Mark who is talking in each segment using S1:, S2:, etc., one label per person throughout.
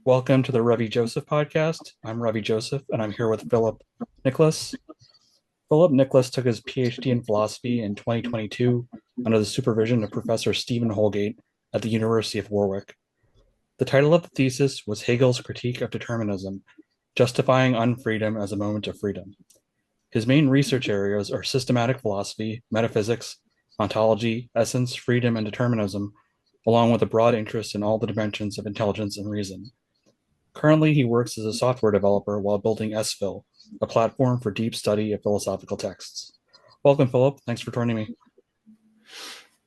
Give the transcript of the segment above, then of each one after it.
S1: Welcome to the Ravi Joseph podcast. I'm Ravi Joseph, and I'm here with Filip Niklas. Filip Niklas took his PhD in philosophy in 2022 under the supervision of Professor Stephen Houlgate at the University of Warwick. The title of the thesis was Hegel's Critique of Determinism, Justifying Unfreedom as a Moment of Freedom. His main research areas are systematic philosophy, metaphysics, ontology, essence, freedom, and determinism, along with a broad interest in all the dimensions of intelligence and reason. Currently, he works as a software developer while building sPhil, a platform for deep study of philosophical texts. Welcome, Filip. Thanks for joining me.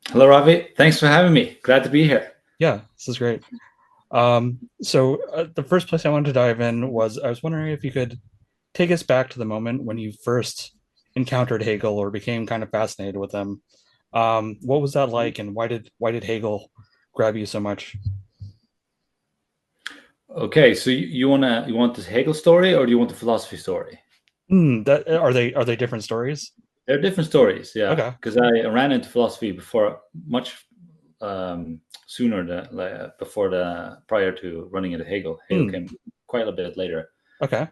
S2: Hello, Ravi. Thanks for having me. Glad to be here.
S1: Yeah, this is great. The first place I wanted to dive in was I was wondering if you could take us back to the moment when you first encountered Hegel or became kind of fascinated with him. What was that like, and why did Hegel grab you so much?
S2: Okay, so you want this Hegel story or do you want the philosophy story?
S1: That are they different stories?
S2: They're different stories, yeah.
S1: Okay.
S2: Because I ran into philosophy before much sooner than before the prior to running into Hegel. Hegel
S1: Hmm.
S2: came quite a bit later.
S1: Okay.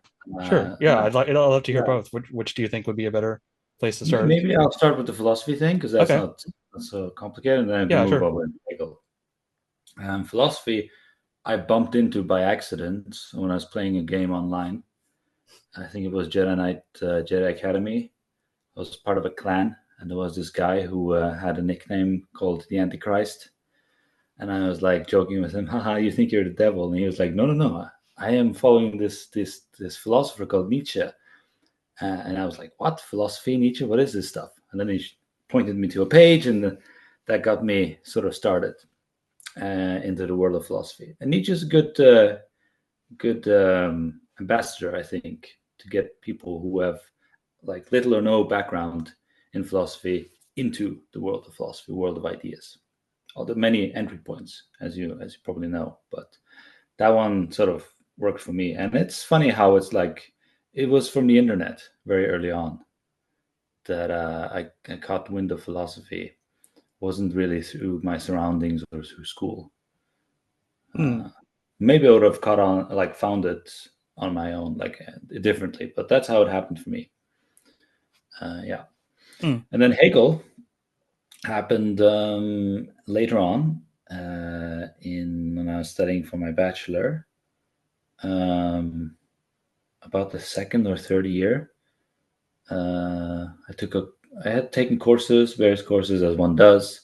S1: Sure. Yeah,
S2: Yeah,
S1: I'd love to hear
S2: yeah.
S1: both. Which do you think would be a better place to start?
S2: Maybe I'll start with the philosophy thing because that's
S1: Okay.
S2: not so complicated, and then I can
S1: Yeah,
S2: move
S1: sure.
S2: over to Hegel. Philosophy, I bumped into by accident when I was playing a game online. I think it was Jedi Knight Jedi Academy. I was part of a clan, and there was this guy who had a nickname called the Antichrist. And I was like joking with him, haha, you think you're the devil? And he was like, no, no, no. I am following this philosopher called Nietzsche. And I was like, what? Philosophy, Nietzsche? What is this stuff? And then he pointed me to a page, and that got me sort of started into the world of philosophy. And Nietzsche's a good ambassador, I think, to get people who have like little or no background in philosophy into the world of philosophy, world of ideas. Although many entry points, as you probably know, but that one sort of worked for me. And it's funny how it's like it was from the internet very early on that I caught wind of philosophy. Wasn't really through my surroundings or through school.
S1: Hmm.
S2: Uh, Maybe I would have caught on, like, found it on my own, like differently, but that's how it happened for me. Yeah.
S1: Hmm.
S2: And then Hegel happened later on in when I was studying for my bachelor, um, about the second or third year. I took a I had taken courses, various courses as one does.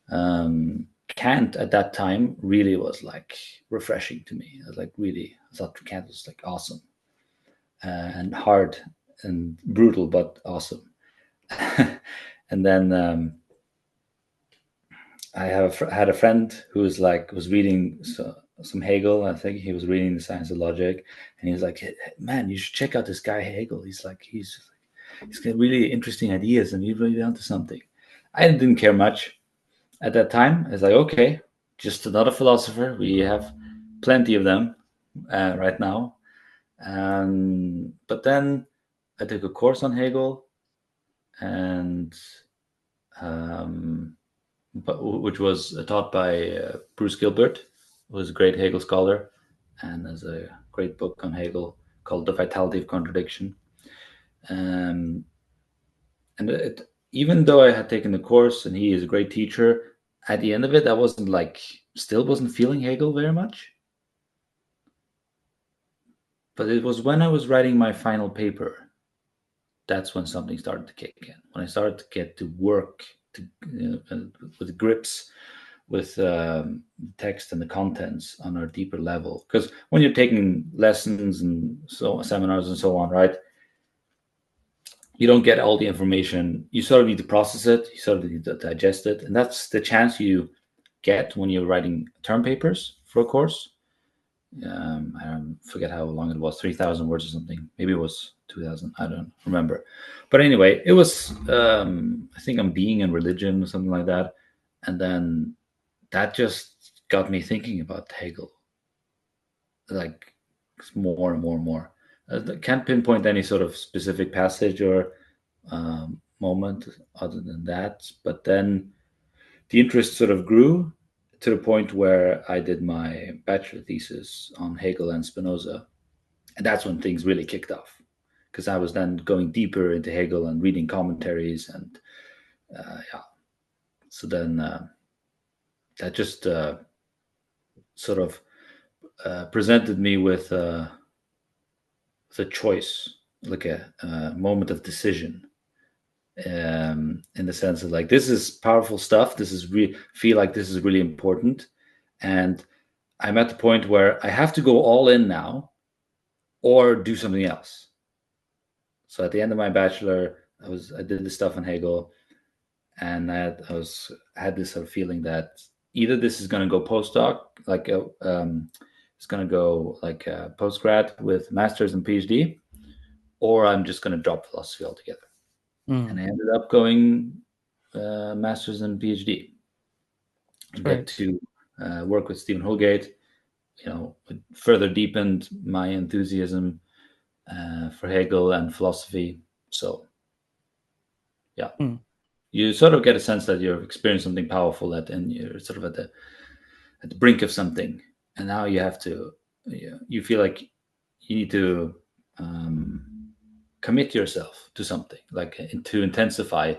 S2: Kant at that time really was like refreshing to me. I was like really, I thought Kant was like awesome and hard and brutal, but awesome. And then had a friend who was reading some Hegel. I think he was reading the Science of Logic, and he was like, "Man, you should check out this guy Hegel. He's got really interesting ideas, and he's really onto something." I didn't care much at that time. I was like, "Okay, just another philosopher. We have plenty of them right now." But then I took a course on Hegel, and um, which was taught by Bruce Gilbert, who was a great Hegel scholar, and has a great book on Hegel called The Vitality of Contradiction. Um, even though I had taken the course and he is a great teacher, at the end of it, I still wasn't feeling Hegel very much. But it was when I was writing my final paper, that's when something started to kick in. When I started to get to work with grips with text and the contents on a deeper level. Because when you're taking lessons and so seminars and so on, right, you don't get all the information. You sort of need to process it. You sort of need to digest it, and that's the chance you get when you're writing term papers for a course. I forget how long it was, 3,000 words or something. Maybe it was 2,000. I don't remember. But anyway, it was, I think, on being and religion or something like that. And then that just got me thinking about Hegel, like more and more and more. I can't pinpoint any sort of specific passage or moment other than that. But then the interest sort of grew to the point where I did my bachelor thesis on Hegel and Spinoza. And that's when things really kicked off, because I was then going deeper into Hegel and reading commentaries. And yeah, so then that just sort of presented me with a choice, like a moment of decision, in the sense of like, this is powerful stuff. This is feel like this is really important. And I'm at the point where I have to go all in now or do something else. So at the end of my bachelor, I did this stuff on Hegel, and I had this sort of feeling that either this is going to go postdoc, like it's going to go like a postgrad with master's and PhD, or I'm just going to drop philosophy altogether. And I ended up going master's and PhD. Get to work with Stephen Houlgate. It further deepened my enthusiasm for Hegel and philosophy. So, yeah, you sort of get a sense that you've experienced something powerful, and you're sort of at the brink of something, and now you have to. You feel like you need to commit yourself to something, like to intensify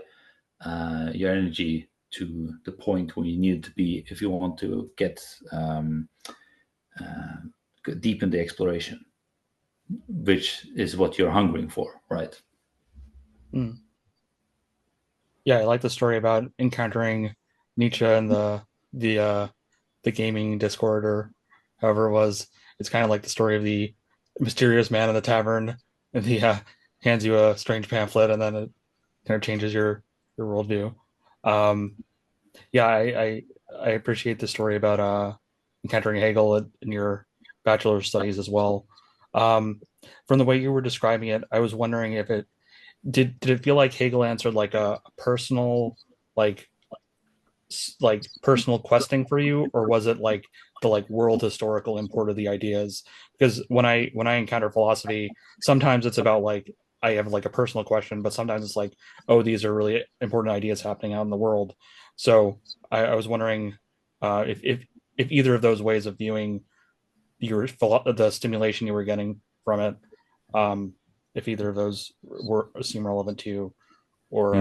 S2: your energy to the point where you need to be if you want to get deep in the exploration, which is what you're hungering for, right?
S1: Yeah, I like the story about encountering Nietzsche in the gaming Discord, or however it was. It's kind of like the story of the mysterious man in the tavern, and he hands you a strange pamphlet, and then it kind of changes your worldview. Yeah, I appreciate the story about encountering Hegel in your bachelor's studies as well. From the way you were describing it, I was wondering if it did it feel like Hegel answered like a personal like personal questing for you, or was it like the world historical import of the ideas? Because when I encounter philosophy, sometimes it's about like I have like a personal question, but sometimes it's like, oh, these are really important ideas happening out in the world. So I was wondering if either of those ways of viewing the stimulation you were getting from it, if either of those seem relevant to you, or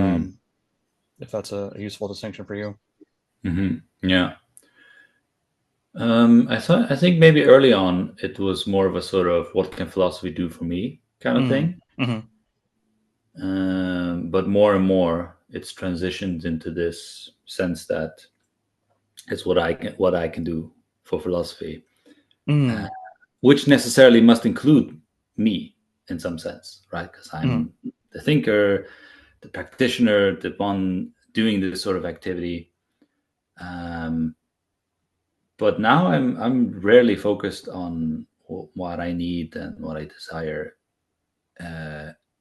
S1: if that's a useful distinction for you.
S2: Yeah. I think maybe early on it was more of a sort of what can philosophy do for me kind of thing. But more and more it's transitioned into this sense that it's what I can do for philosophy, which necessarily must include me in some sense, right? Because I'm the thinker, the practitioner, the one doing this sort of activity. But now I'm rarely focused on what I need and what I desire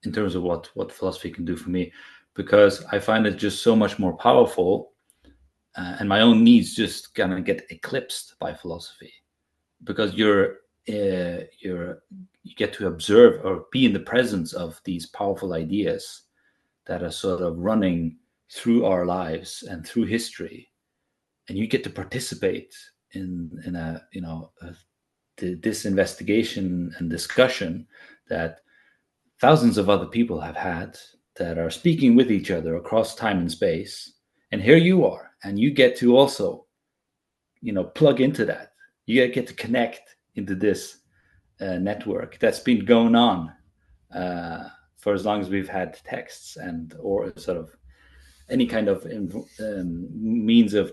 S2: in terms of what philosophy can do for me, because I find it just so much more powerful, and my own needs just kind of get eclipsed by philosophy, because you get to observe or be in the presence of these powerful ideas that are sort of running through our lives and through history, and you get to participate in this investigation and discussion that thousands of other people have had, that are speaking with each other across time and space. And here you are, and you get to also plug into that. You get to connect into this network that's been going on for as long as we've had texts and or sort of any kind of means of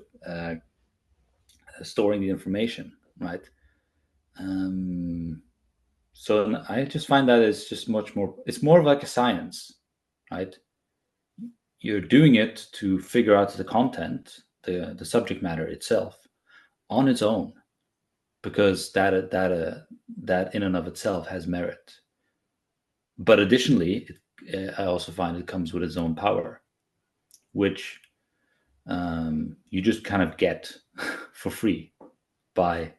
S2: storing the information, right? So I just find that it's just much more, it's more of like a science, right? You're doing it to figure out the content, the subject matter itself on its own, because that in and of itself has merit. But additionally, I also find it comes with its own power, which you just kind of get for free by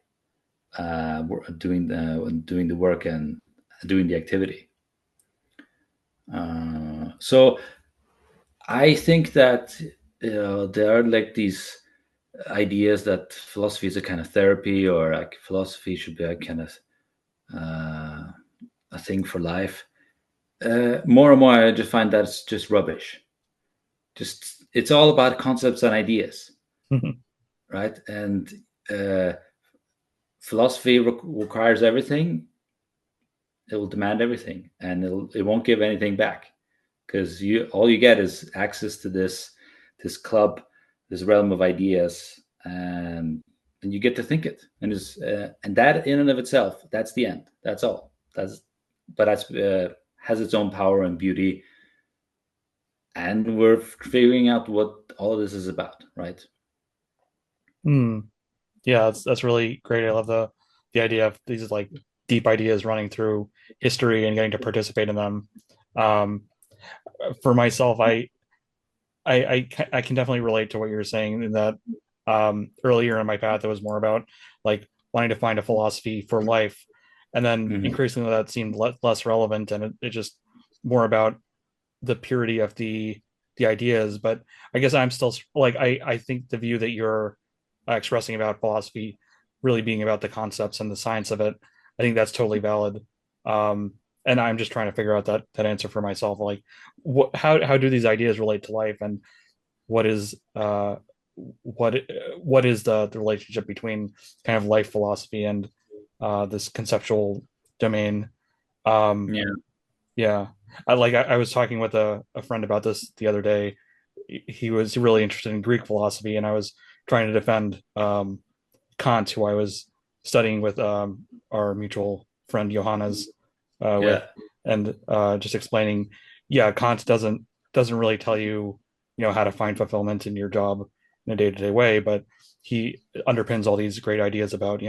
S2: doing the work and doing the activity. So I think that there are like these ideas that philosophy is a kind of therapy, or like philosophy should be a kind of a thing for life. More and more, I just find that's just rubbish. Just it's all about concepts and ideas, right? And philosophy requires everything. It will demand everything, and it won't give anything back, because all you get is access to this club, this realm of ideas, and you get to think it, and that in and of itself, that's the end. That's all. That's has its own power and beauty, and we're figuring out what all of this is about, right?
S1: Yeah, that's really great. I love the idea of these like deep ideas running through history and getting to participate in them. Um, for myself, I can definitely relate to what you're saying in that earlier in my path, it was more about like wanting to find a philosophy for life. And then increasingly that seemed less relevant, and it just more about the purity of the ideas. But I guess I'm still like I think the view that you're expressing about philosophy really being about the concepts and the science of it, I think that's totally valid. And I'm just trying to figure out that answer for myself. Like, how do these ideas relate to life, and what is what is the relationship between kind of life philosophy and this conceptual domain?
S2: Yeah.
S1: Yeah, I was talking with a friend about this the other day. He was really interested in Greek philosophy, and I was trying to defend Kant, who I was studying with our mutual friend Johannes with,
S2: Yeah.
S1: and just explaining, yeah, Kant doesn't really tell you, how to find fulfillment in your job in a day-to-day way, but he underpins all these great ideas about,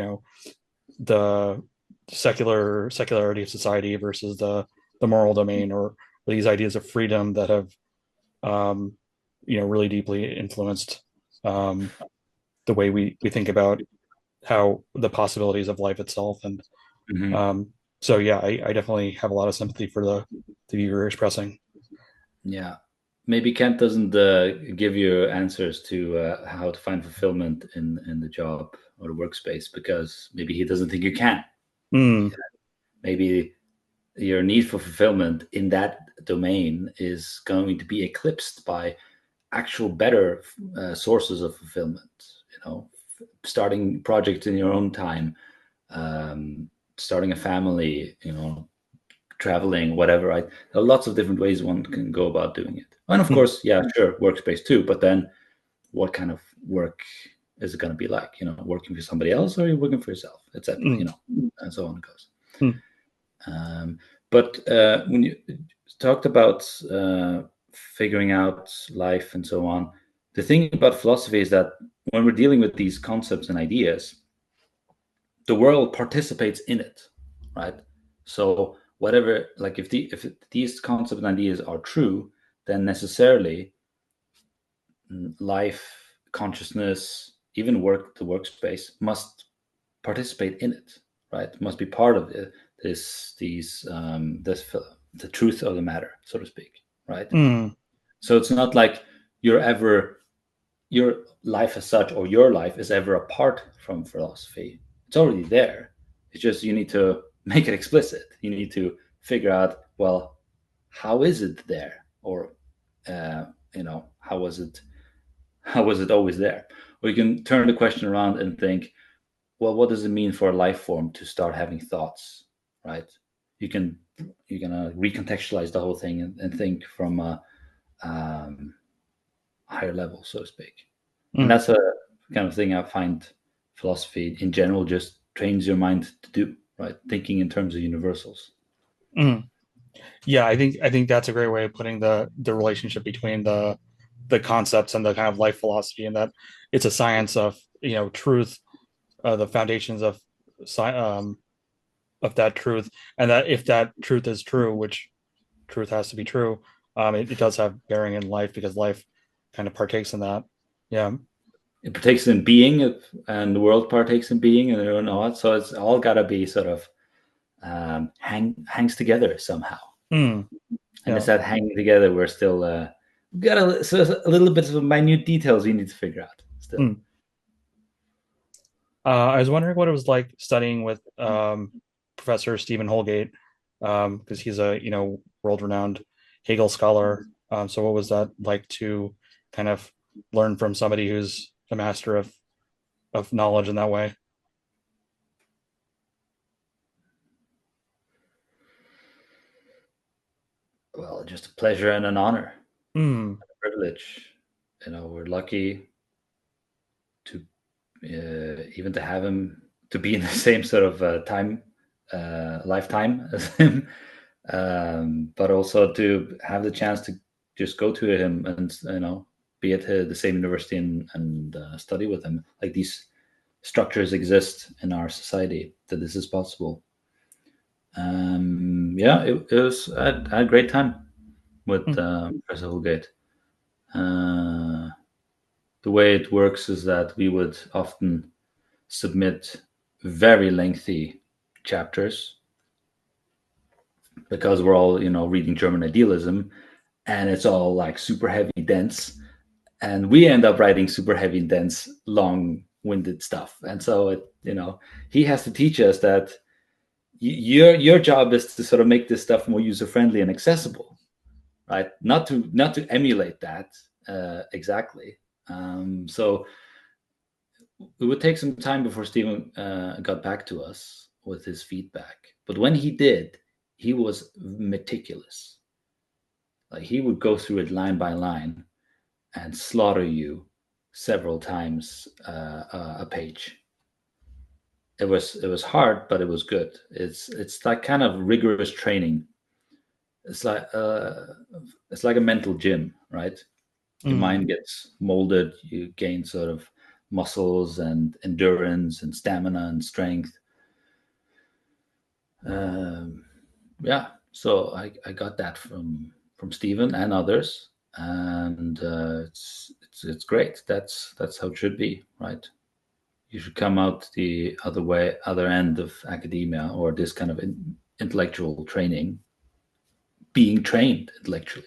S1: the secularity of society versus the moral domain, or these ideas of freedom that have really deeply influenced the way we think about how the possibilities of life itself. And so yeah, I definitely have a lot of sympathy for the view you're expressing.
S2: Yeah. Maybe Kant doesn't give you answers to how to find fulfillment in the job or the workspace, because maybe he doesn't think you can. Maybe your need for fulfillment in that domain is going to be eclipsed by actual better sources of fulfillment. Starting projects in your own time, starting a family, traveling, whatever. Right? There are lots of different ways one can go about doing it, and of course, yeah, sure, workspace too. But then, what kind of work is it going to be like? Working for somebody else, or are you working for yourself, etc. And so on it goes. But when you talked about figuring out life and so on, the thing about philosophy is that when we're dealing with these concepts and ideas, the world participates in it, right? So whatever, like if these concepts and ideas are true, then necessarily life, consciousness, even the workspace must participate in it, right? Must be part of the truth of the matter, so to speak, right? So it's not like your life as such, or your life is ever apart from philosophy. It's already there. It's just you need to make it explicit. You need to figure out, well, how is it there, or how was it always there? Or you can turn the question around and think, well, what does it mean for a life form to start having thoughts, right? You can recontextualize the whole thing and think from a higher level, so to speak. And that's a kind of thing I find philosophy in general just trains your mind to do, right? Thinking in terms of universals.
S1: Yeah, I think that's a great way of putting the relationship between the concepts and the kind of life philosophy, and that it's a science of truth, the foundations of that truth, and that if that truth is true, which truth has to be true, it does have bearing in life, because life kind of partakes in that. Yeah.
S2: It partakes in being, and the world partakes in being, and so it's all got to be sort of hangs together somehow. And it's that hanging together we're still got a little bit of minute details you need to figure out still.
S1: I was wondering what it was like studying with Professor Stephen Houlgate, because he's a world-renowned Hegel scholar. So what was that like to kind of learn from somebody who's a master of knowledge in that way?
S2: Well, just a pleasure and an honor,
S1: Mm,
S2: a privilege. We're lucky to even to have him to be in the same sort of lifetime as him, but also to have the chance to just go to him and be at the same university and study with him. Like, these structures exist in our society that this is possible. Yeah, it was I had a great time with
S1: mm,
S2: Professor Houlgate. Uh, the way it works is that we would often submit very lengthy chapters because we're all reading German idealism, and it's all like super heavy dense, and we end up writing super heavy dense long-winded stuff. And so he has to teach us that your job is to sort of make this stuff more user-friendly and accessible, right? Not to emulate that exactly. So it would take some time before Stephen got back to us with his feedback. But when he did, he was meticulous. Like, he would go through it line by line and slaughter you several times a page. It was hard, but it was good. It's like kind of rigorous training. It's like a mental gym, right? Your
S1: mm,
S2: mind gets molded. You gain sort of muscles and endurance and stamina and strength. Um, yeah, so I got that from Stephen and others, and it's great. That's how it should be, right? You should come out the other end of academia or this kind of intellectual training, being trained intellectually.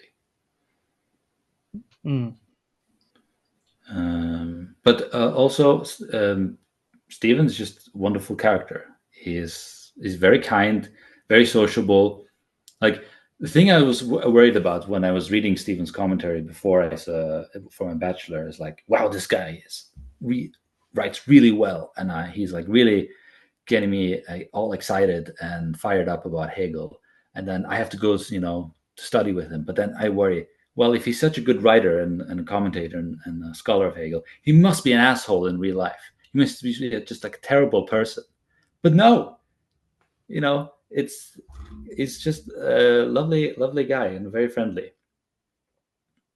S1: mm,
S2: But also, Stephen's just a wonderful character. He's very kind, very sociable. Like, the thing I was worried about when I was reading Stephen's commentary before for my bachelor is like, wow, this guy writes really well, and he's like really getting me all excited and fired up about Hegel. And then I have to go, to study with him. But then I worry, well, if he's such a good writer and a commentator and a scholar of Hegel, he must be an asshole in real life. He must be just like a terrible person. But no, it's just a lovely, lovely guy and very friendly.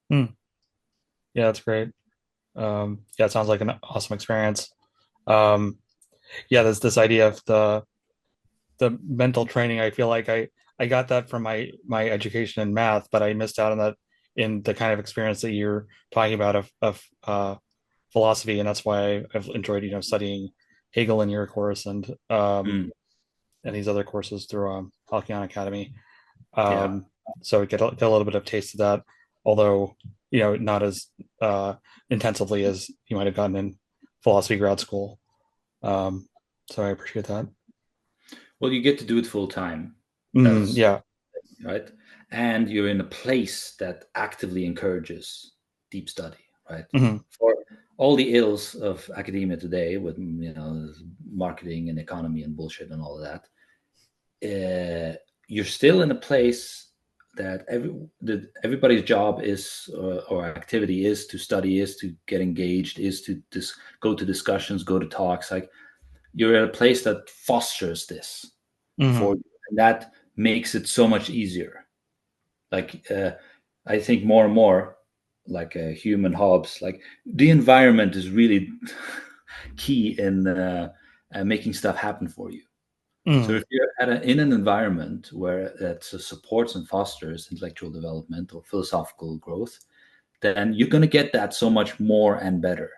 S1: mm. Yeah, that's great. Yeah, it sounds like an awesome experience. Um, yeah, there's this idea of the mental training. I feel like I got that from my education in math, but I missed out on that in the kind of experience that you're talking about of philosophy, and that's why I've enjoyed studying Hegel in your course
S2: Mm,
S1: and these other courses through Halcyon Academy.
S2: yeah.
S1: Um, so get a little bit of taste of that, although not as intensively as you might have gotten in philosophy grad school. Um, so I appreciate that.
S2: Well, you get to do it full time. That's
S1: Yeah.
S2: right. And you're in a place that actively encourages deep study, right?
S1: Hmm.
S2: For all the ills of academia today, with marketing and economy and bullshit and all of that, you're still in a place that everybody's job is or activity is to study, is to get engaged, is to go to discussions, go to talks. Like, you're at a place that fosters this for
S1: Hmm.
S2: you, and that makes it so much easier. Like, I think more and more, like human Hobbes, like, the environment is really key in making stuff happen for you. So
S1: Hmm.
S2: if you're in an environment where that supports and fosters intellectual development or philosophical growth, then you're going to get that so much more and better.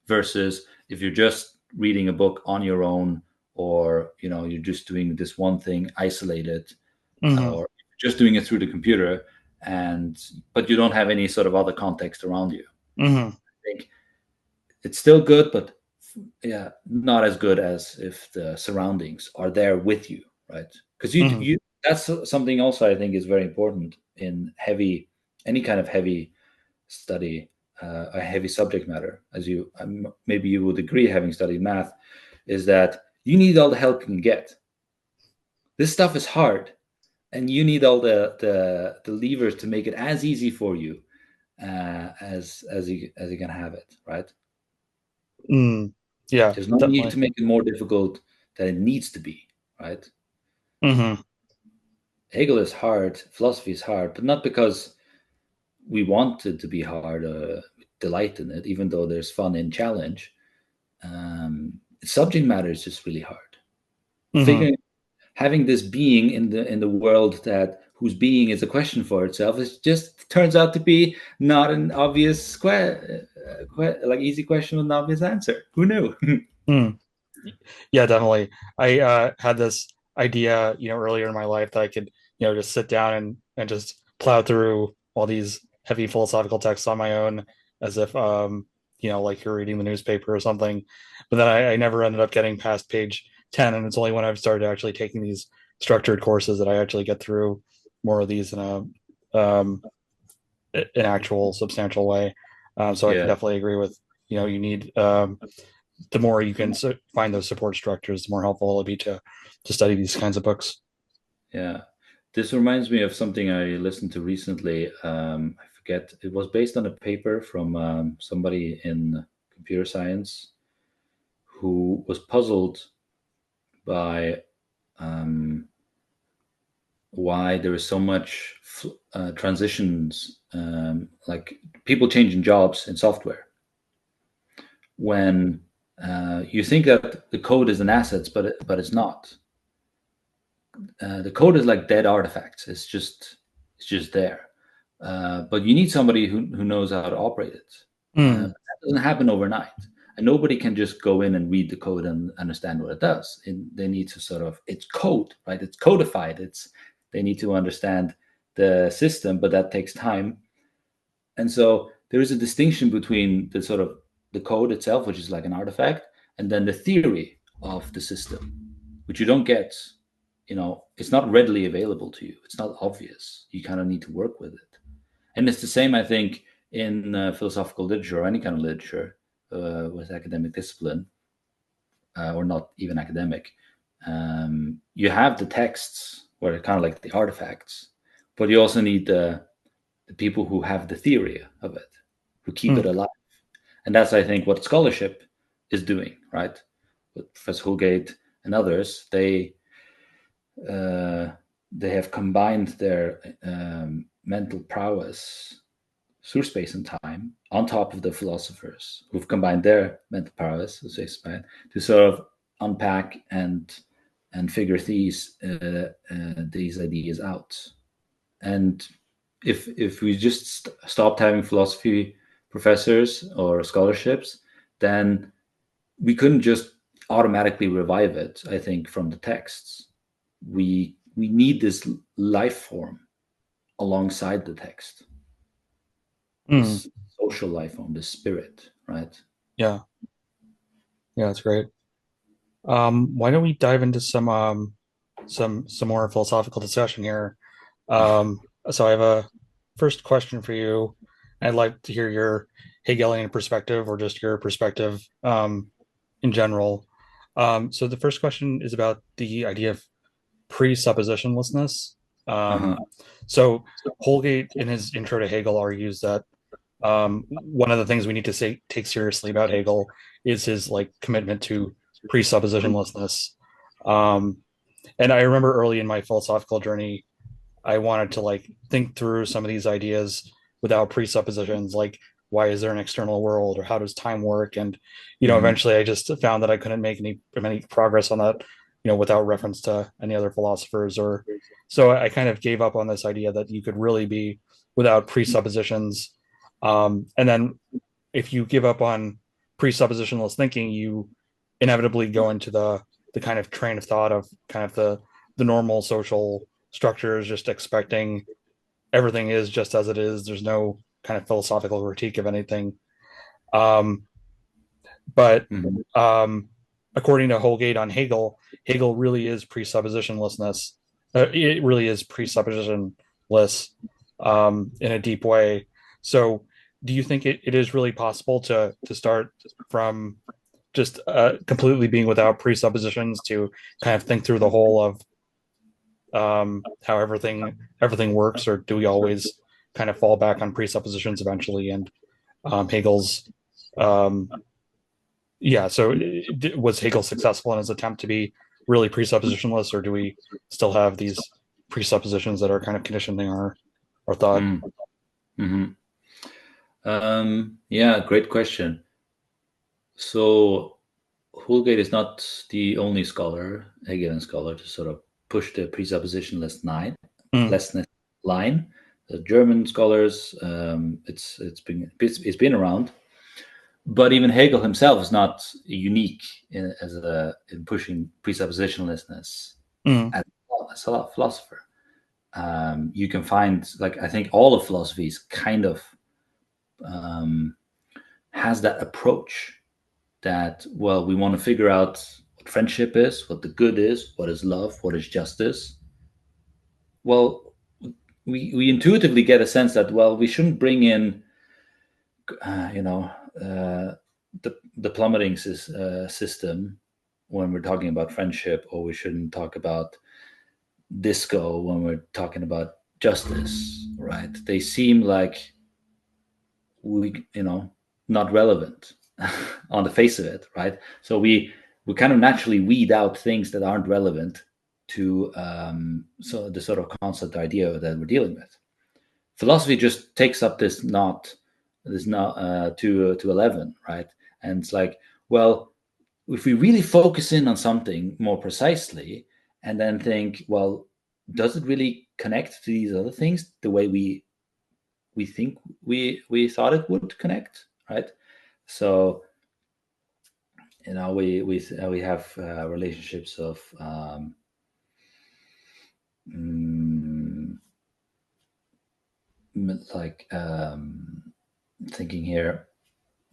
S2: Versus if you're just reading a book on your own, or you're just doing this one thing isolated,
S1: Hmm.
S2: or just doing it through the computer, but you don't have any sort of other context around you.
S1: Hmm.
S2: I think it's still good, but yeah, not as good as if the surroundings are there with you, right? Because
S1: Mhm.
S2: you that's something also I think is very important in any kind of heavy study, a heavy subject matter, as you maybe you would agree, having studied math, is that you need all the help you can get. This stuff is hard, and you need all the levers to make it as easy for you as you can have it, right?
S1: Mm. Yeah,
S2: There's no need
S1: definitely.
S2: to make it more difficult than it needs to be, right?
S1: Hmm.
S2: Hegel is hard, philosophy is hard, but not because we want it to be hard or delight in it, even though there's fun in challenge. Subject matter is just really hard.
S1: Hmm.
S2: Figuring having this being in the world that whose being is a question for itself, it just turns out to be not an obvious like easy question with an obvious answer. Who knew?
S1: Mm. Yeah, definitely. I had this idea, earlier in my life that I could, just sit down and just plow through all these heavy philosophical texts on my own, as if, like you're reading the newspaper or something. But then I never ended up getting past page 10, and it's only when I've started actually taking these structured courses that I actually get through more of these in an actual substantial way. So I can
S2: Yeah,
S1: definitely agree with, you need the more you can find those support structures, the more helpful it'll be to study these kinds of books.
S2: yeah. This reminds me of something I listened to recently. I forget. It was based on a paper from somebody in computer science who was puzzled by um, why there is so much transitions, like people changing jobs in software. When you think that the code is an asset, but it's not. The code is like dead artifacts. It's just there. But you need somebody who knows how to operate it.
S1: Mm,
S2: But that doesn't happen overnight. And nobody can just go in and read the code and understand what it does. They need to sort of, it's code, right? It's codified. They need to understand the system, but that takes time. And so there is a distinction between the sort of the code itself, which is like an artifact, and then the theory of the system, which you don't get. It's not readily available to you. It's not obvious. You kind of need to work with it. And it's the same, I think, in philosophical literature or any kind of literature with academic discipline, or not even academic. You have the texts, where they're kind of like the artifacts, but you also need the people who have the theory of it, who keep it
S1: mm,
S2: alive. And that's, I think, what scholarship is doing, right? With Professor Houlgate and others, uh, they have combined their mental prowess through space and time on top of the philosophers who've combined their mental prowess, to sort of unpack and figure these ideas out. And if we just stopped having philosophy professors or scholarships, then we couldn't just automatically revive it. I think from the texts, we need this life form alongside the text,
S1: mm.
S2: this social life form, this spirit, right?
S1: Yeah, yeah, that's great. Why don't we dive into some more philosophical discussion here? So I have a first question for you. I'd like to hear your Hegelian perspective or just your perspective in general. So the first question is about the idea of presuppositionlessness.
S2: Uh-huh.
S1: So Holgate, in his intro to Hegel, argues that one of the things we need to take seriously about Hegel is his commitment to presuppositionlessness. Um, and I remember early in my philosophical journey, I wanted to think through some of these ideas without presuppositions, like why is there an external world or how does time work? And
S2: Mm-hmm.
S1: eventually I just found that I couldn't make any progress on that, without reference to any other philosophers. Or so I kind of gave up on this idea that you could really be without presuppositions. And then if you give up on presuppositionless thinking, you inevitably go into the kind of train of thought of kind of the normal social structures, just expecting everything is just as it is. There's no kind of philosophical critique of anything. Um, But
S2: Mhm.
S1: according to Houlgate on Hegel, Hegel really is presuppositionlessness. It really is presuppositionless in a deep way. So, do you think it is really possible to start from just completely being without presuppositions to kind of think through the whole of how everything works, or do we always kind of fall back on presuppositions eventually? And Hegel's um, yeah, so was Hegel successful in his attempt to be really presuppositionless, or do we still have these presuppositions that are kind of conditioning our thought?
S2: Mm. Mhm. Yeah, great question. So Houlgate is not the only scholar, Hegelian scholar, to sort of push the presuppositionless
S1: Mm,
S2: lessness line. The German scholars, it's been around, but even Hegel himself is not unique in pushing presuppositionlessness
S1: mm,
S2: as, as a philosopher. You can find, like, I think all of philosophy is kind of um, has that approach that, well, we want to figure out what friendship is, what the good is, what is love, what is justice. Well, we intuitively get a sense that, well, we shouldn't bring in uh, you know uh, the plummeting system when we're talking about friendship, or we shouldn't talk about disco when we're talking about justice, right? They seem like we not relevant on the face of it, right? So we kind of naturally weed out things that aren't relevant to so the sort of concept idea that we're dealing with. Philosophy just takes up this not to 11, right? And it's like, well, if we really focus in on something more precisely and then think, well, does it really connect to these other things the way we think we thought it would connect, right? So we have relationships of mm, like thinking here,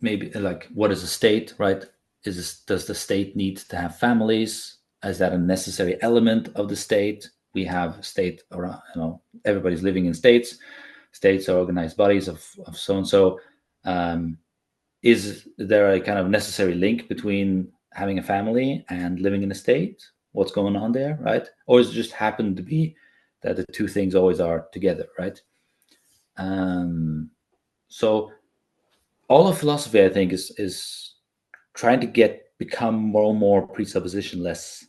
S2: maybe like, what is a state, right? Does the state need to have families? Is that a necessary element of the state? We have state around, everybody's living in states. States are organized bodies of so and so. Is there a kind of necessary link between having a family and living in a state? What's going on there, right? Or does it just happen to be that the two things always are together, right? So all of philosophy, I think, is trying to become more and more presuppositionless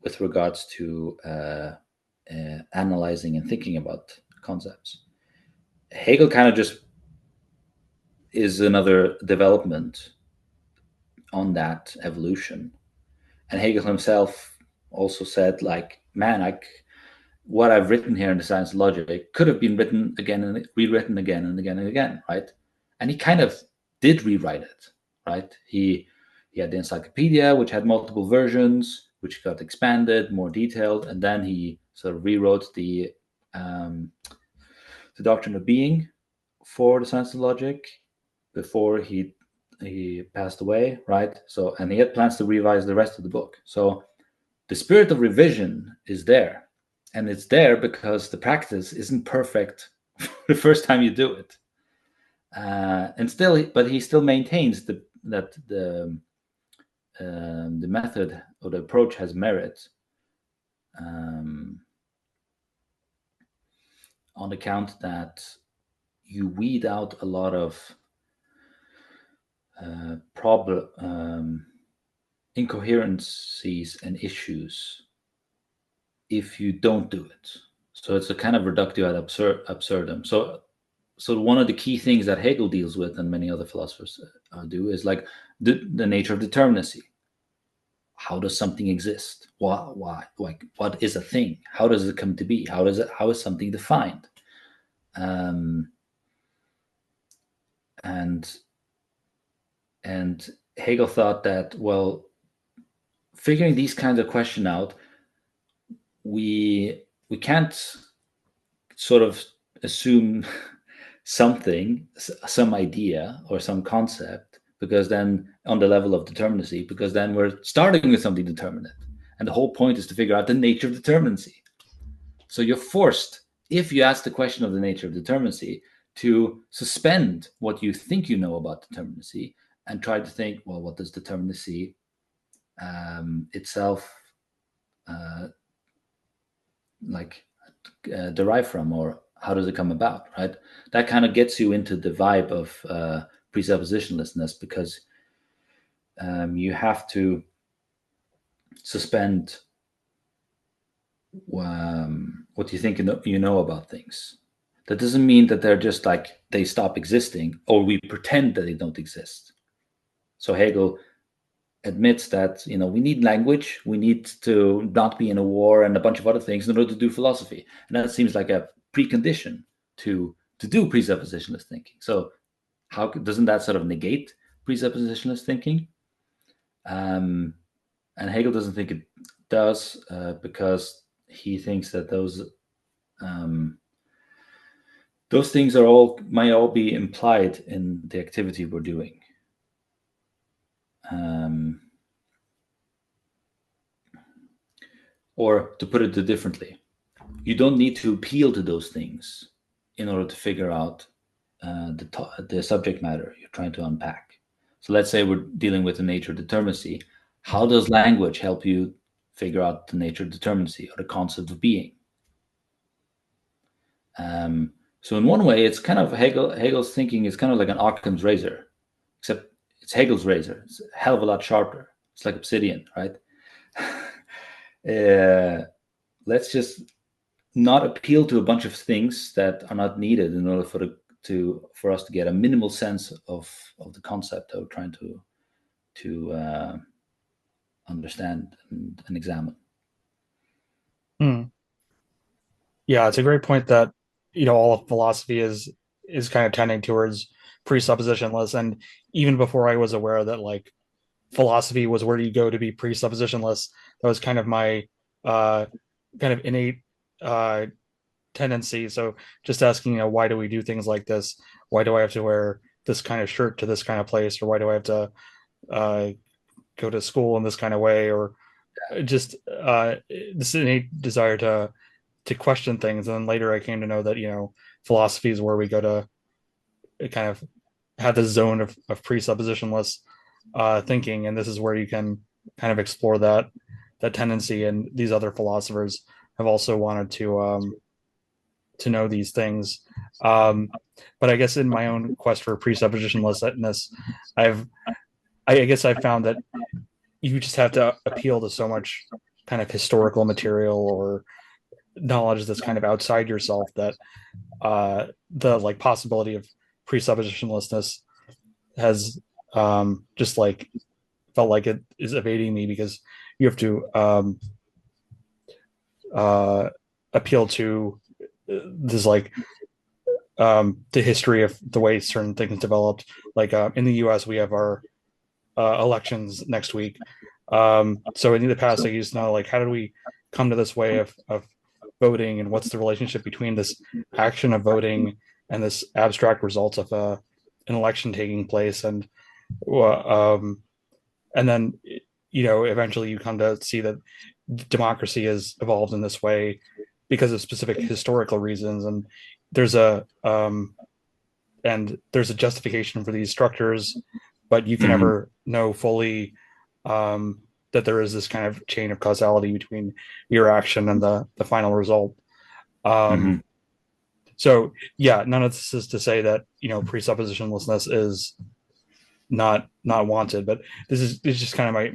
S2: with regards to analyzing and thinking about concepts. Hegel kind of just is another development on that evolution. And Hegel himself also said, like, man, what I've written here in the Science of Logic could have been written again and rewritten again and again and again, right? And he kind of did rewrite it, right? He had the encyclopedia, which had multiple versions, which got expanded, more detailed, and then he sort of rewrote the doctrine of being for the Science of Logic before he passed away, right? So, and he had plans to revise the rest of the book. So the spirit of revision is there, and it's there because the practice isn't perfect the first time you do it, and still, but he still maintains that the method or the approach has merit, um, on account that you weed out a lot of problem incoherencies and issues if you don't do it. So it's a kind of reductio ad absurdum. So one of the key things that Hegel deals with, and many other philosophers do, is like the nature of determinacy. How does something exist? Why? Like, what is a thing? How does it come to be? How is something defined? Um, and and Hegel thought that, well, figuring these kinds of questions out, we can't sort of assume something, some idea or some concept, because then on the level of determinacy, because then we're starting with something determinate. And the whole point is to figure out the nature of determinacy. So you're forced, if you ask the question of the nature of determinacy, to suspend what you think you know about determinacy and try to think, well, what does determinacy itself derive from, or how does it come about, right? That kind of gets you into the vibe of presuppositionlessness, because you have to suspend what you think you know about things. That doesn't mean that they're just like they stop existing, or we pretend that they don't exist. So Hegel admits that we need language, we need to not be in a war, and a bunch of other things in order to do philosophy, and that seems like a precondition to do presuppositionalist thinking. So how doesn't that sort of negate presuppositionalist thinking? And Hegel doesn't think it does, because he thinks that those things might all be implied in the activity we're doing. Or to put it differently, you don't need to appeal to those things in order to figure out the subject matter you're trying to unpack. So let's say we're dealing with the nature of determinacy. How does language help you figure out the nature of determinacy, or the concept of being? So in one way, it's kind of Hegel's thinking is kind of like an Occam's razor, except it's Hegel's razor. It's a hell of a lot sharper. It's like obsidian, right? Let's just not appeal to a bunch of things that are not needed in order for us to get a minimal sense of the concept that we're trying to understand and examine.
S1: Yeah, it's a great point that all of philosophy is kind of tending towards presuppositionless, and even before I was aware that like philosophy was where you go to be presuppositionless, that was kind of my kind of innate tendency. So just asking, why do we do things like this? Why do I have to wear this kind of shirt to this kind of place, or why do I have to go to school in this kind of way, or just this innate desire to question things. And then later I came to know that philosophy is where we go to kind of have this zone of presuppositionless thinking, and this is where you can kind of explore that tendency. And these other philosophers have also wanted to know these things. But I guess in my own quest for presuppositionlessness, I guess I've found that you just have to appeal to so much kind of historical material or knowledge that's kind of outside yourself that the like possibility of presuppositionlessness has just like felt like it is evading me, because you have to appeal to this like the history of the way certain things developed. Like in the US, we have our elections next week. So in the past, I used to know, like, how did we come to this way of voting, and what's the relationship between this action of voting and this abstract result of an election taking place, and then eventually you come to see that democracy has evolved in this way because of specific historical reasons, and there's a justification for these structures, but you can never know fully that there is this kind of chain of causality between your action and the final result. So yeah, none of this is to say that presuppositionlessness is not wanted, but this is just kind of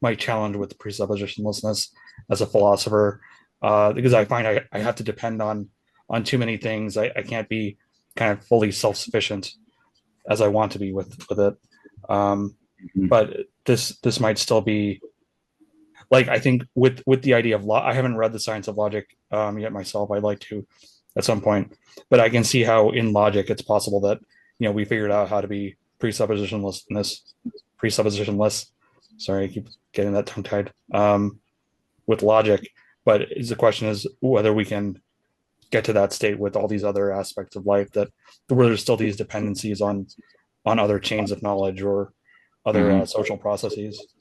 S1: my challenge with presuppositionlessness as a philosopher, because I find I have to depend on too many things. I can't be kind of fully self-sufficient as I want to be with it. But this might still be, like, I think with the idea of I haven't read The Science of Logic yet myself. I'd like to at some point, but I can see how in logic it's possible that we figured out how to be presuppositionless. Sorry, I keep getting that tongue tied with logic. But the question is whether we can get to that state with all these other aspects of life, that where there's still these dependencies on other chains of knowledge, or other social processes?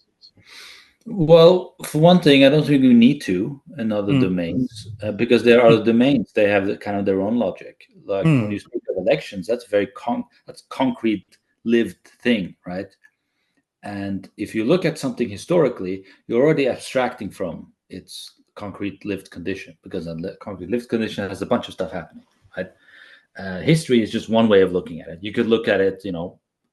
S2: Well, for one thing, I don't think we need to in other domains because there are domains. They have kind of their own logic. Like when you speak of elections, that's very that's concrete, lived thing, right? And if you look at something historically, you're already abstracting from its concrete lived condition because a concrete lived condition has a bunch of stuff happening, right? History is just one way of looking at it. You could look at it,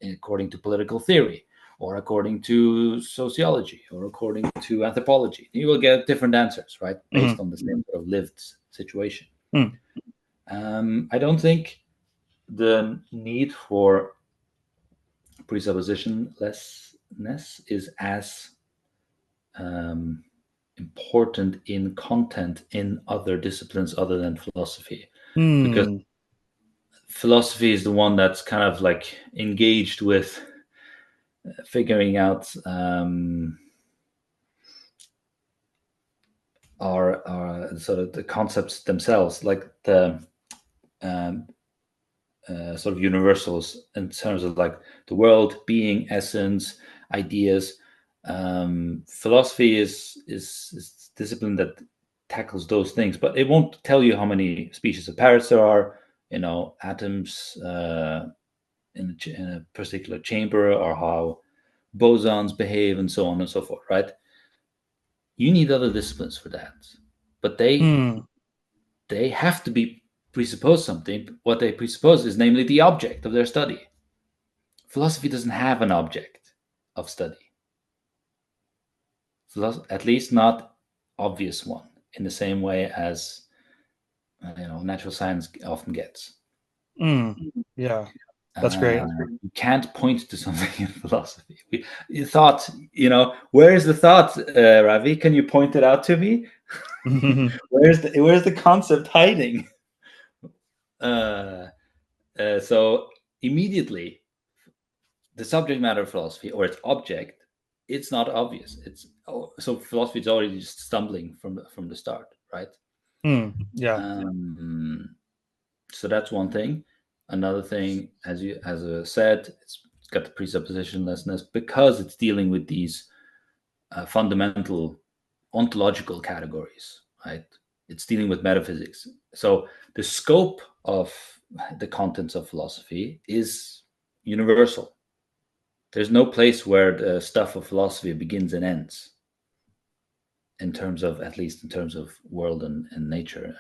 S2: according to political theory, or according to sociology, or according to anthropology. You will get different answers, right, based on the same sort of lived situation. I don't think the need for presuppositionlessness is as important in content in other disciplines other than philosophy, because philosophy is the one that's kind of like engaged with figuring out our sort of the concepts themselves, like the sort of universals in terms of like the world, being, essence, ideas. Philosophy is discipline that tackles those things, but it won't tell you how many species of parrots there are, atoms in a particular chamber, or how bosons behave, and so on and so forth, right? You need other disciplines for that, but they have to be presuppose something. What they presuppose is namely the object of their study. Philosophy doesn't have an object of study, at least not obvious one, in the same way as natural science often gets.
S1: Yeah, that's great.
S2: You can't point to something in philosophy. You thought, where is the thought, Ravi? Can you point it out to me? Where's the concept hiding? So immediately, the subject matter of philosophy, or its object, it's not obvious. So philosophy is already just stumbling from the start, right?
S1: Yeah.
S2: So that's one thing. Another thing, as I said, it's got the presuppositionlessness because it's dealing with these fundamental ontological categories, right? It's dealing with metaphysics. So the scope of the contents of philosophy is universal. There's no place where the stuff of philosophy begins and ends, at least in terms of world and nature.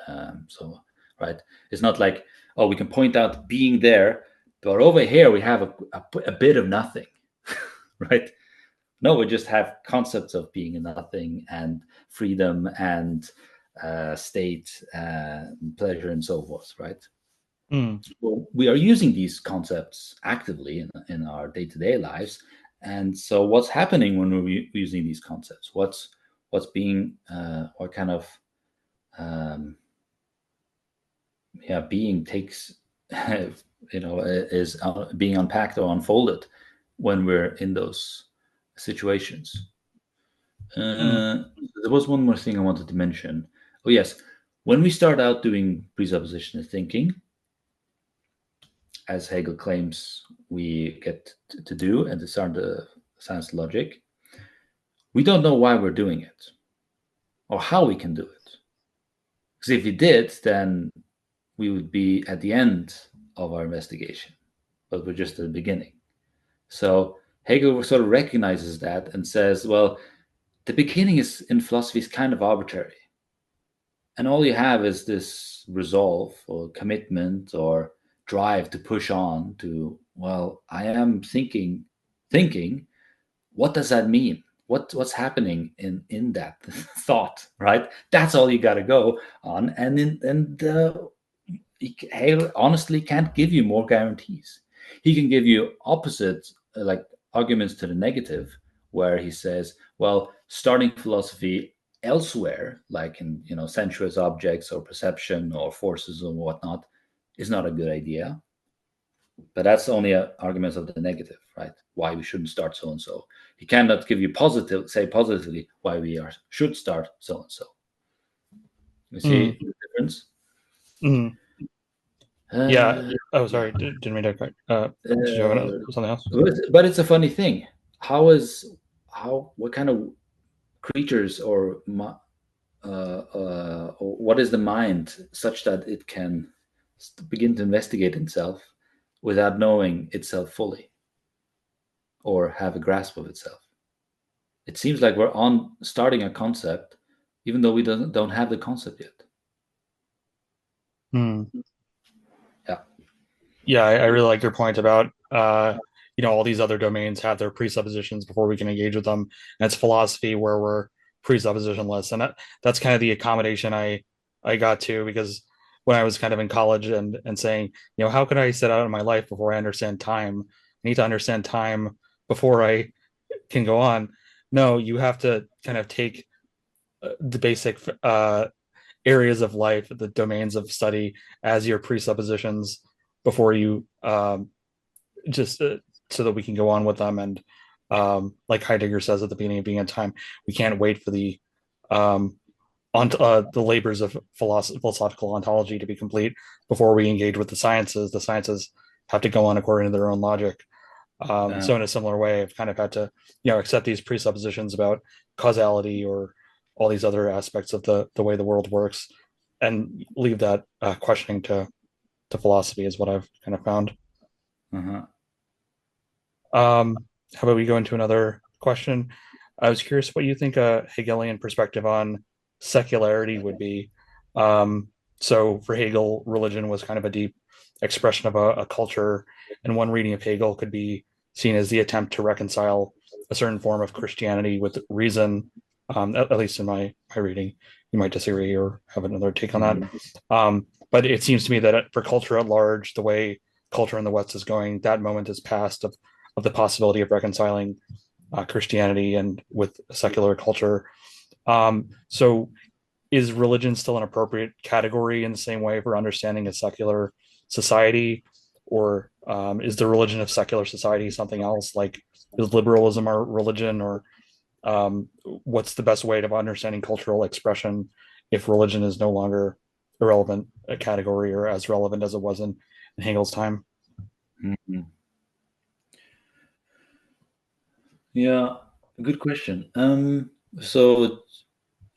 S2: So, right, it's not like, oh, we can point out being there, but over here we have a bit of nothing, right? No, we just have concepts of being and nothing, and freedom, and state, pleasure, and so forth, right? Well, we are using these concepts actively in our day-to-day lives, and so what's happening when we're using these concepts? What's being what kind of being takes is being unpacked or unfolded when we're in those situations. There was one more thing I wanted to mention. Oh yes, when we start out doing presuppositional thinking, as Hegel claims we get to do, and this are the science logic, we don't know why we're doing it or how we can do it. Because if we did, then we would be at the end of our investigation, but we're just at the beginning. So Hegel sort of recognizes that and says, well, the beginning in philosophy is kind of arbitrary. And all you have is this resolve or commitment or drive to push on to, well, I am thinking, what does that mean? What's happening in that thought, right? That's all you got to go on. And Hegel honestly can't give you more guarantees. He can give you opposite, like arguments to the negative, where he says, well, starting philosophy elsewhere, like in sensuous objects or perception or forces or whatnot, is not a good idea. But that's only arguments of the negative, right? Why we shouldn't start so and so. He cannot give you say positively why we should start so and so. You see the difference?
S1: Yeah. Oh, sorry. Didn't mean to. Did you have something else?
S2: But it's a funny thing. what kind of creatures or what is the mind such that it can begin to investigate itself without knowing itself fully or have a grasp of itself? It seems like we're on starting a concept, even though we don't have the concept yet. Yeah.
S1: Yeah, I really like your point about all these other domains have their presuppositions before we can engage with them. And it's philosophy where we're presuppositionless. And that's kind of the accommodation I got to, because when I was kind of in college and saying, how can I set out in my life before I understand time? I need to understand time before I can go on. No, you have to kind of take the basic areas of life, the domains of study, as your presuppositions before you just so that we can go on with them. And like Heidegger says at the beginning of Being in Time, we can't wait for the the labors of philosophical ontology to be complete before we engage with the sciences. The sciences have to go on according to their own logic. So in a similar way, I've kind of had to, accept these presuppositions about causality or all these other aspects of the way the world works, and leave that questioning to philosophy is what I've kind of found. How about we go into another question? I was curious what you think a Hegelian perspective on secularity would be. So for Hegel, religion was kind of a deep expression of a culture, and one reading of Hegel could be seen as the attempt to reconcile a certain form of Christianity with reason. At least in my reading, you might disagree or have another take on that. But it seems to me that for culture at large, the way culture in the West is going, that moment is past of the possibility of reconciling Christianity and with secular culture. So is religion still an appropriate category in the same way for understanding a secular society? Or is the religion of secular society something else? Like, is liberalism our religion? Or what's the best way of understanding cultural expression if religion is no longer a relevant category or as relevant as it was in Hegel's time?
S2: Mm-hmm. Yeah, good question. So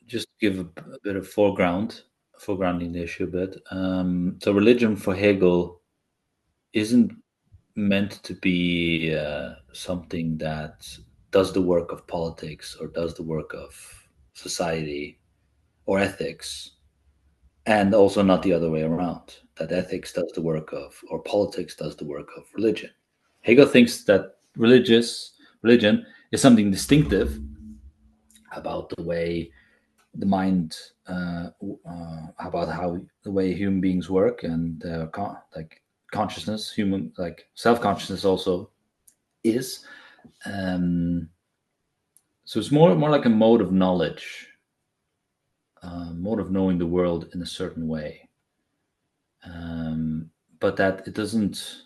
S2: just to give a bit of foregrounding the issue a bit. So religion for Hegel isn't meant to be something that does the work of politics or does the work of society or ethics, and also not the other way around, that ethics does the work of, or politics does the work of religion. Hegel thinks that religion is something distinctive about the way the mind, about how the way human beings work, and like consciousness, human, like self-consciousness also is. So it's more like a mode of knowledge, mode of knowing the world in a certain way, but that it doesn't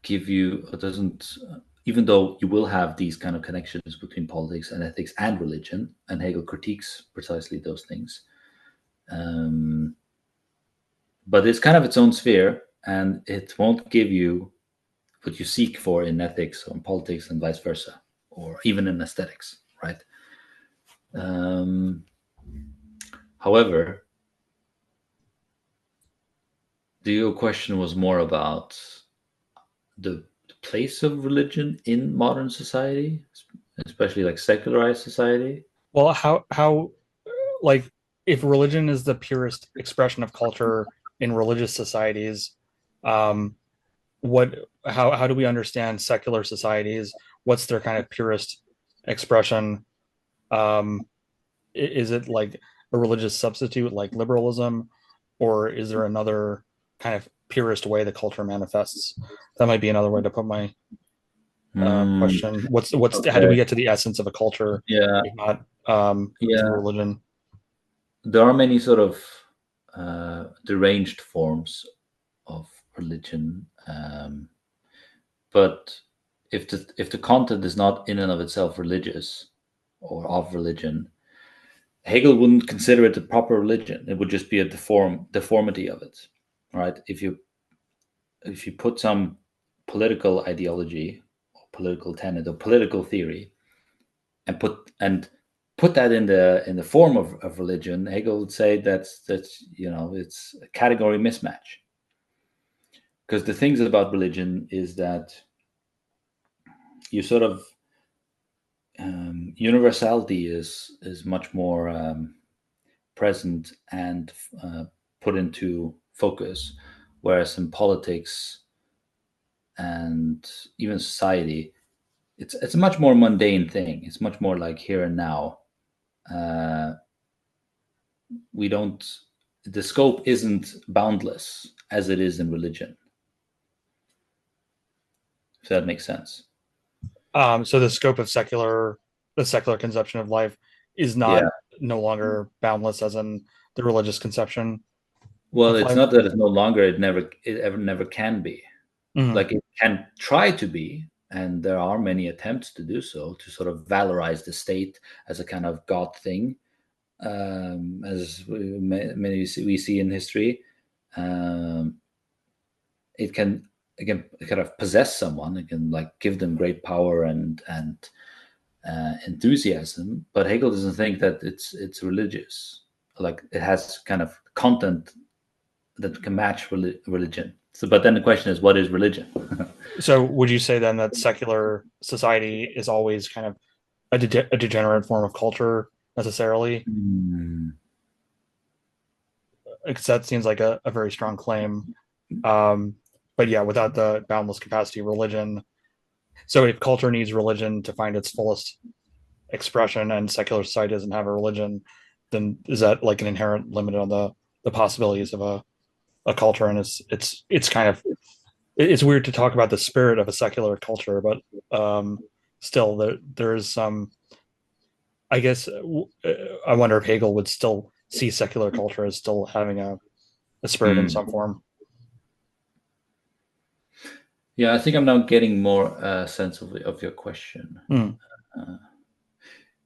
S2: give you, it doesn't, even though you will have these kind of connections between politics and ethics and religion, and Hegel critiques precisely those things, but it's kind of its own sphere, and it won't give you what you seek for in ethics or in politics, and vice versa, or even in aesthetics, right? However, your question was more about the place of religion in modern society, especially like secularized society.
S1: Well, how like, if religion is the purest expression of culture in religious societies, um, how do we understand secular societies? What's their kind of purest expression? Is it like a religious substitute like liberalism, or is there another kind of purest way the culture manifests? That might be another way to put my question. What's
S2: Okay.
S1: How do we get to the essence of a culture?
S2: Yeah,
S1: If not
S2: yeah.
S1: through religion?
S2: There are many sort of deranged forms of religion, but if the content is not in and of itself religious or of religion, Hegel wouldn't consider it a proper religion. It would just be a deformity of it, right? If you put some political ideology, or political tenet, or political theory, and put that in the form of religion, Hegel would say that's it's a category mismatch. Because the things about religion is that you sort of universality is much more present and put into focus, whereas in politics and even society, it's a much more mundane thing. It's much more like here and now. The scope isn't boundless as it is in religion. If that makes sense.
S1: So the scope of the secular conception of life is no longer boundless as in the religious conception.
S2: Well, it's not that it's no longer, it never can be.
S1: Mm-hmm.
S2: Like it can try to be, and there are many attempts to do so, to sort of valorize the state as a kind of God thing, as many we see in history. It can kind of possess someone. It can like give them great power and enthusiasm. But Hegel doesn't think that it's religious. Like it has kind of content that can match religion. So, but then the question is, what is religion?
S1: So would you say then that secular society is always kind of a degenerate form of culture necessarily? Because that seems like a very strong claim. But yeah, without the boundless capacity of religion. So if culture needs religion to find its fullest expression and secular society doesn't have a religion, then is that like an inherent limit on the possibilities of a culture? And it's kind of, it's weird to talk about the spirit of a secular culture, but still there is some, I guess, I wonder if Hegel would still see secular culture as still having a spirit in some form.
S2: Yeah, I think I'm now getting more sense of your question.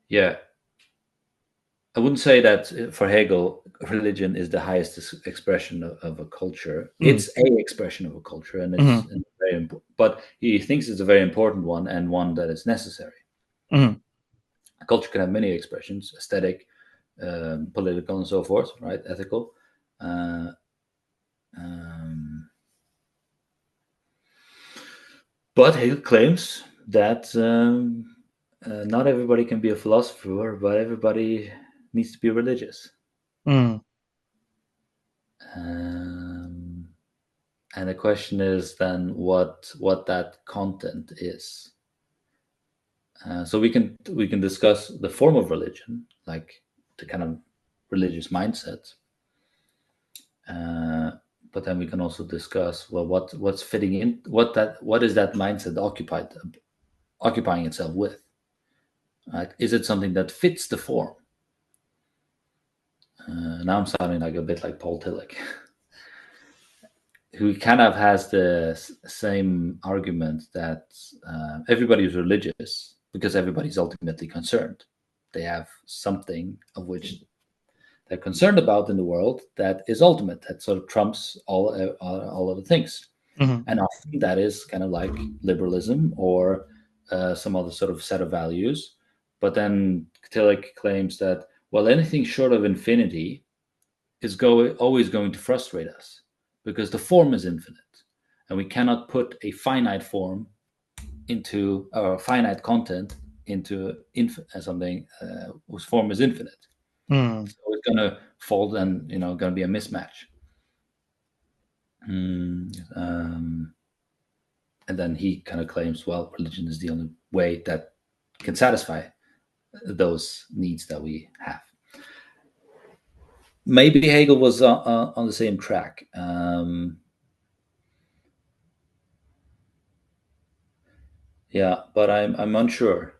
S2: Yeah, I wouldn't say that for Hegel, religion is the highest expression of a culture. It's a expression of a culture, and it's very important. But he thinks it's a very important one, and one that is necessary. A culture can have many expressions: aesthetic, political, and so forth, right? Ethical. But Hegel claims that not everybody can be a philosopher, but everybody needs to be religious. And the question is then what that content is. So we can discuss the form of religion, like the kind of religious mindset. But then we can also discuss, well, what's fitting in, what is that mindset occupying itself with, right? Is it something that fits the form? Now I'm sounding like a bit like Paul Tillich, who kind of has the same argument that everybody is religious because everybody's ultimately concerned. They have something of which they're concerned about in the world that is ultimate, that sort of trumps all other things. And often that is kind of like liberalism or some other sort of set of values. But then Tillich claims that, well, anything short of infinity is always going to frustrate us because the form is infinite, and we cannot put a finite form into or finite content into something whose form is infinite. So it's going to fall, and going to be a mismatch. And then he kind of claims, well, religion is the only way that can satisfy those needs that we have. Maybe Hegel was on the same track. Yeah, but I'm unsure.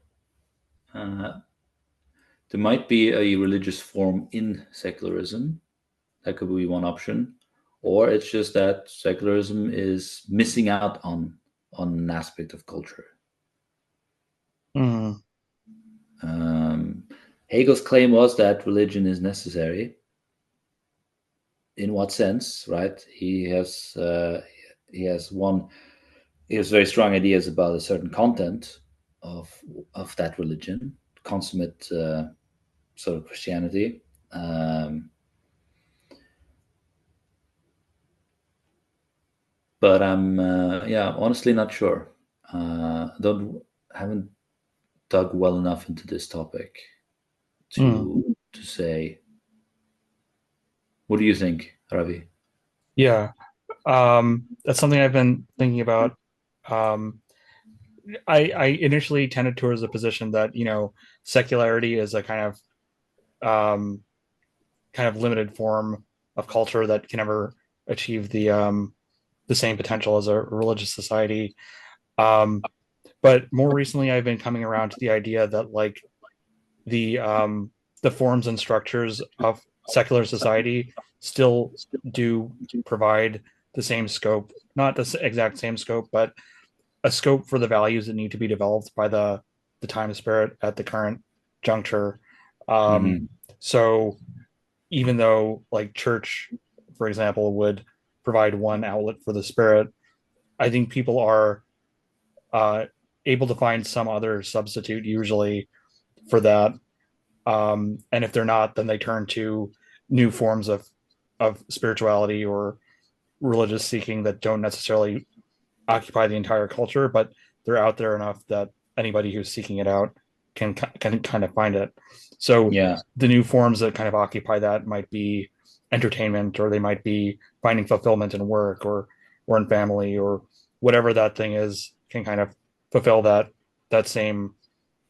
S2: There might be a religious form in secularism. That could be one option. Or it's just that secularism is missing out on an aspect of culture. Hegel's claim was that religion is necessary. In what sense, right? He has one he has very strong ideas about a certain content of that religion, consummate sort of Christianity. But I'm honestly not sure. Haven't dug well enough into this topic to say. What do you think, Ravi?
S1: Yeah. That's something I've been thinking about. I initially tended towards the position that, secularity is a kind of limited form of culture that can never achieve the same potential as a religious society. But more recently, I've been coming around to the idea that like the um, the forms and structures of secular society still do provide the same scope, not the exact same scope, but a scope for the values that need to be developed by the time spirit at the current juncture. Um,
S2: Mm-hmm.
S1: so even though like church, for example, would provide one outlet for the spirit, I think people are uh, able to find some other substitute usually for that. And if they're not, then they turn to new forms of spirituality or religious seeking that don't necessarily occupy the entire culture, but they're out there enough that anybody who's seeking it out can kind of find it. So
S2: Yeah.
S1: the new forms that kind of occupy that might be entertainment, or they might be finding fulfillment in work or in family, or whatever that thing is can kind of fulfill that same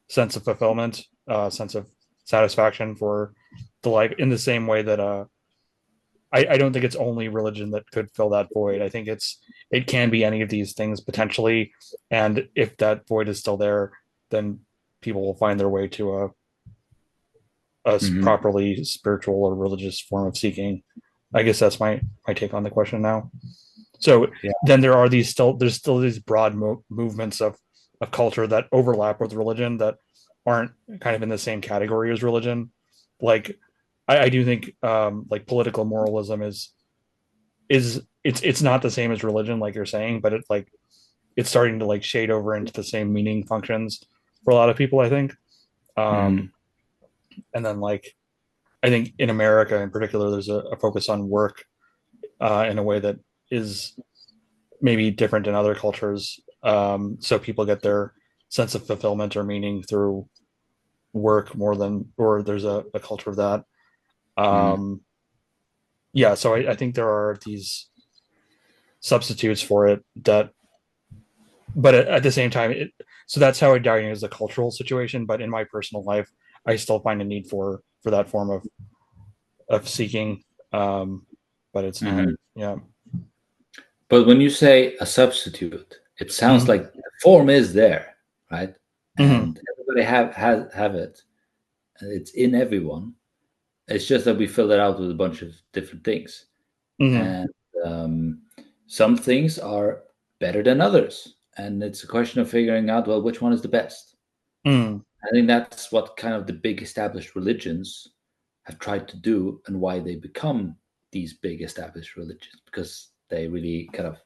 S1: sense of fulfillment, sense of satisfaction for the life in the same way that I don't think it's only religion that could fill that void. I think it can be any of these things potentially, and if that void is still there, then people will find their way to a
S2: Mm-hmm.
S1: properly spiritual or religious form of seeking. I guess that's my take on the question now. So
S2: Yeah.
S1: then there's still these broad movements of culture that overlap with religion that aren't kind of in the same category as religion. Like I do think like political moralism is it's not the same as religion, like you're saying, but it's starting to like shade over into the same meaning functions for a lot of people, I think.
S2: Mm-hmm.
S1: Um, and then like I think in America in particular, there's a focus on work in a way that is maybe different in other cultures. So people get their sense of fulfillment or meaning through work more than, or there's a culture of that.
S2: Mm-hmm.
S1: Um, yeah, so I think there are these substitutes for it that, but at the same time, so that's how I diagnose the cultural situation. But in my personal life, I still find a need for that form of seeking. Um, but it's not,
S2: Mm-hmm.
S1: yeah.
S2: But when you say a substitute, it sounds
S1: Mm-hmm.
S2: like the form is there, right?
S1: Mm-hmm.
S2: And everybody have it. And it's in everyone. It's just that we fill it out with a bunch of different things,
S1: Mm-hmm.
S2: and um, some things are better than others, and it's a question of figuring out, well, which one is the best.
S1: Mm-hmm.
S2: I think that's what kind of the big established religions have tried to do, and why they become these big established religions, because they really kind of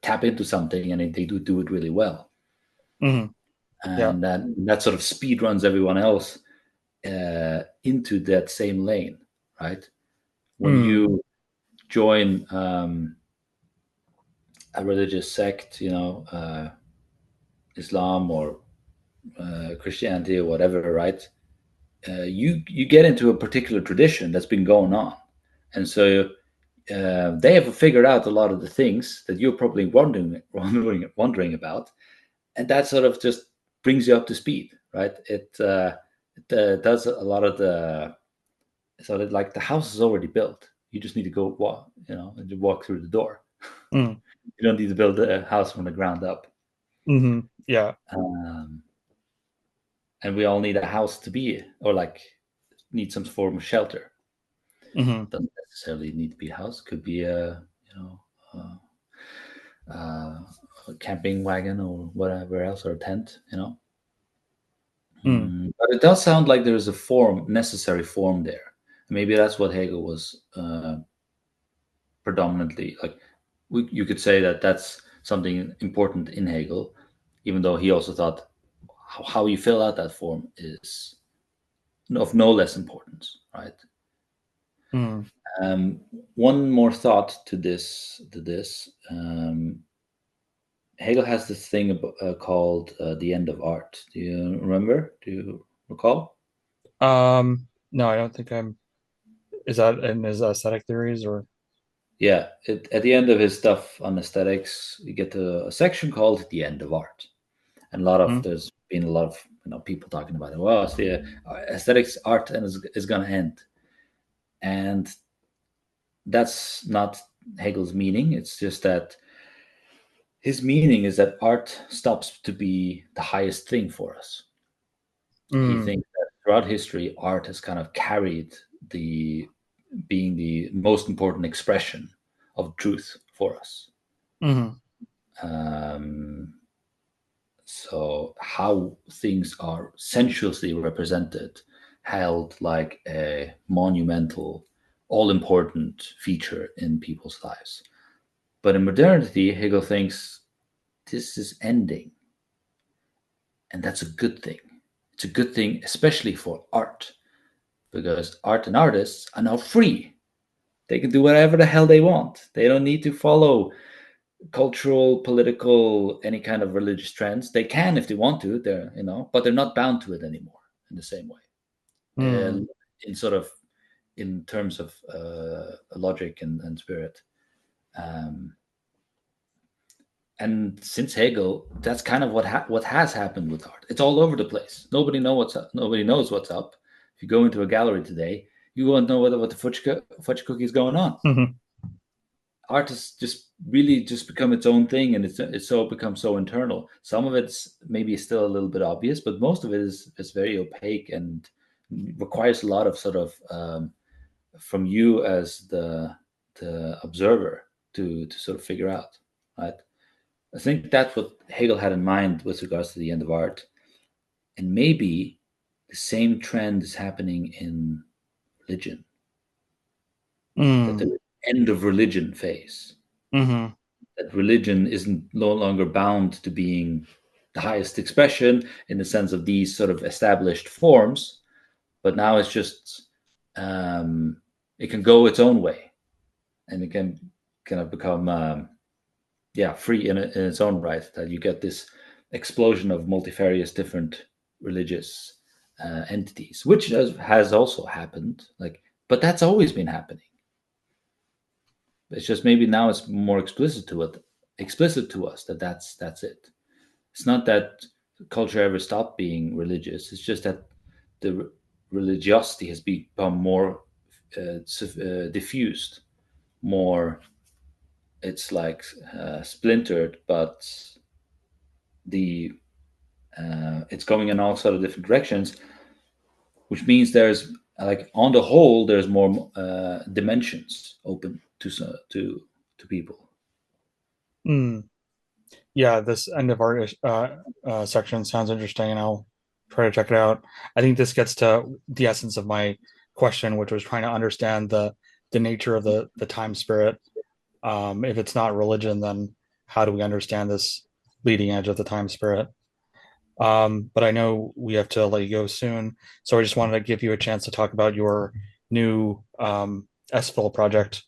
S2: tap into something, and they do it really well,
S1: Mm-hmm. Yeah.
S2: and that sort of speed runs everyone else into that same lane, right? When
S1: Mm-hmm.
S2: you join a religious sect, Islam or Christianity or whatever, right? You get into a particular tradition that's been going on, and so they have figured out a lot of the things that you're probably wondering about, and that sort of just brings you up to speed, right? It does a lot of the, so that like the house is already built. You just need to go walk, and you walk through the door.
S1: Mm-hmm.
S2: You don't need to build a house from the ground up.
S1: Mm-hmm. Yeah.
S2: Um, and we all need a house to be, or like need some form of shelter.
S1: Mm-hmm.
S2: Doesn't necessarily need to be a house. Could be a camping wagon or whatever else, or a tent.
S1: Mm-hmm.
S2: But it does sound like there's a necessary form there. Maybe that's what Hegel was predominantly like. You could say that that's something important in Hegel, even though he also thought how you fill out that form is of no less importance, right?
S1: Mm.
S2: One more thought to this. Hegel has this thing called the end of art. Do you remember? Do you recall?
S1: No, I don't think I'm. Is that in his aesthetic theories or?
S2: Yeah, at the end of his stuff on aesthetics, you get to a section called the end of art, and
S1: Mm.
S2: there's been a lot of people talking about it. Well, it's the aesthetics art and is going to end, and that's not Hegel's meaning. It's just that his meaning is that art stops to be the highest thing for us. He
S1: Mm.
S2: thinks that throughout history, art has kind of carried the being the most important expression of truth for us.
S1: Mm.
S2: So how things are sensuously represented, held like a monumental, all-important feature in people's lives. But in modernity, Hegel thinks this is ending. And that's a good thing. It's a good thing, especially for art, because art and artists are now free. They can do whatever the hell they want. They don't need to follow cultural, political, any kind of religious trends. They can if they want to. But they're not bound to it anymore in the same way.
S1: Mm.
S2: In sort of in terms of logic and spirit. And since Hegel, that's kind of what has happened with art. It's all over the place. Nobody knows what's up. Nobody knows what's up. If you go into a gallery today, you won't know what the fudge cookie is going on.
S1: Mm-hmm.
S2: Art has just really just become its own thing, and it's so become so internal. Some of it's maybe still a little bit obvious, but most of it is very opaque and requires a lot of sort of from you as the observer to sort of figure out, right? I think that's what Hegel had in mind with regards to the end of art. And maybe the same trend is happening in religion, that
S1: Mm.
S2: the end of religion phase,
S1: Mm-hmm.
S2: that religion isn't no longer bound to being the highest expression in the sense of these sort of established forms, but now it's just, it can go its own way and it can kind of become, free in its own right, that you get this explosion of multifarious different religious entities, which has also happened. But that's always been happening. It's just maybe now it's more explicit to us that that's it. It's not that culture ever stopped being religious. It's just that the religiosity has become more diffused, more. It's like splintered, but the it's going in all sort of different directions, which means there's like on the whole there's more dimensions open to people.
S1: Mm. Yeah, this end of art section sounds interesting, and I'll try to check it out. I think this gets to the essence of my question, which was trying to understand the nature of the time spirit. If it's not religion, then how do we understand this leading edge of the time spirit? But I know we have to let you go soon, so I just wanted to give you a chance to talk about your new sPhil project.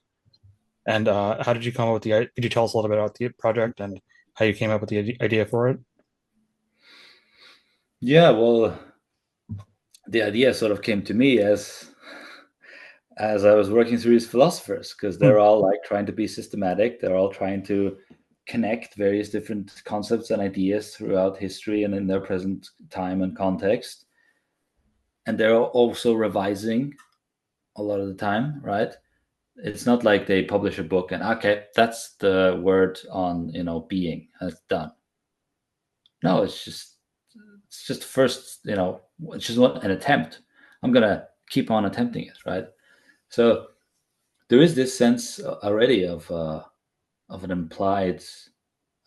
S1: And how did you come up with the? Could you tell us a little bit about the project and how you came up with the idea for it?
S2: Yeah, well, the idea sort of came to me as I was working through these philosophers, because they're
S1: Hmm.
S2: all like trying to be systematic. They're all trying to connect various different concepts and ideas throughout history and in their present time and context. And they're also revising a lot of the time, right? It's not like they publish a book and okay, that's the word on being, that's done. No, it's just first, it's just an attempt. I'm gonna keep on attempting it, right? So there is this sense already of an implied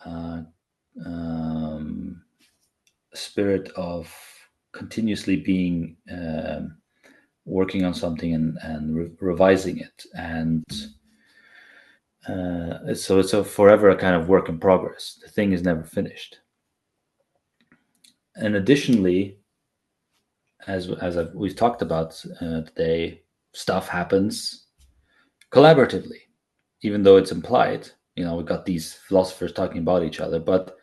S2: uh, um, spirit of continuously being working on something and revising it, and So it's a forever kind of work in progress. The thing is never finished. And additionally, as we've talked about today, stuff happens collaboratively, even though it's implied. We've got these philosophers talking about each other, but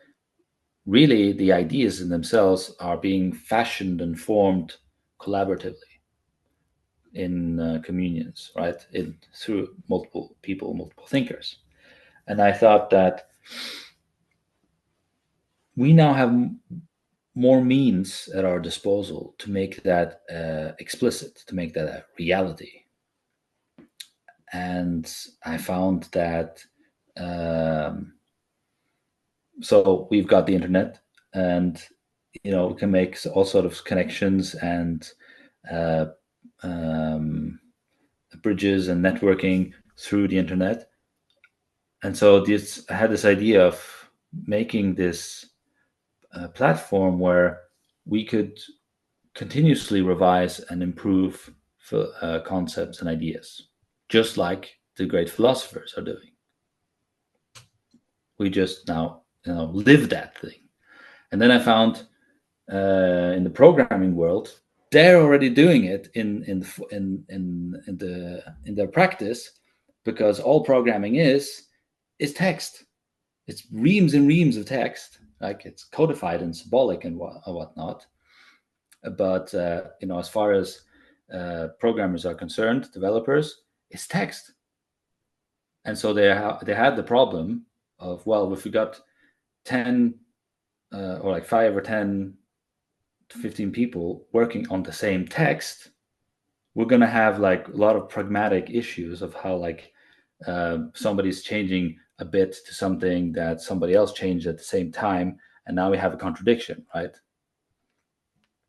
S2: really the ideas in themselves are being fashioned and formed collaboratively in communions, right? Through multiple people, multiple thinkers. And I thought that we now have more means at our disposal to make that explicit, to make that a reality. And I found that so we've got the internet, and we can make all sort of connections and bridges and networking through the internet. And so I had this idea of making this platform where we could continuously revise and improve concepts and ideas, just like the great philosophers are doing. We just now live that thing. And then I found in the programming world, they're already doing it in their practice, because all programming is text. It's reams and reams of text, like it's codified and symbolic and whatnot. But as far as programmers are concerned, developers, it's text. And so they had the problem of, well, if we got 10 or like 5 or 10 to 15 people working on the same text, we're going to have like a lot of pragmatic issues of how like somebody's changing a bit to something that somebody else changed at the same time, and now we have a contradiction, right?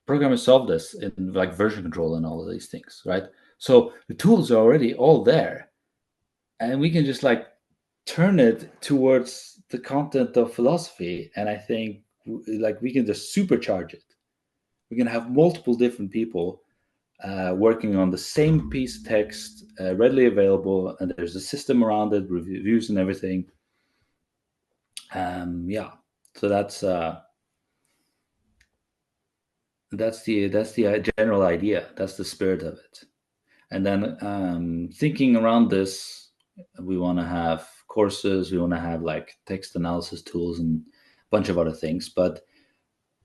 S2: Programmers solve this in like version control and all of these things, right? So the tools are already all there, and we can just like turn it towards the content of philosophy. And I think like we can just supercharge it. We can have multiple different people working on the same piece of text, readily available, and there's a system around it, reviews and everything. So that's the general idea. That's the spirit of it. And then thinking around this, we want to have courses, we want to have like text analysis tools and a bunch of other things. But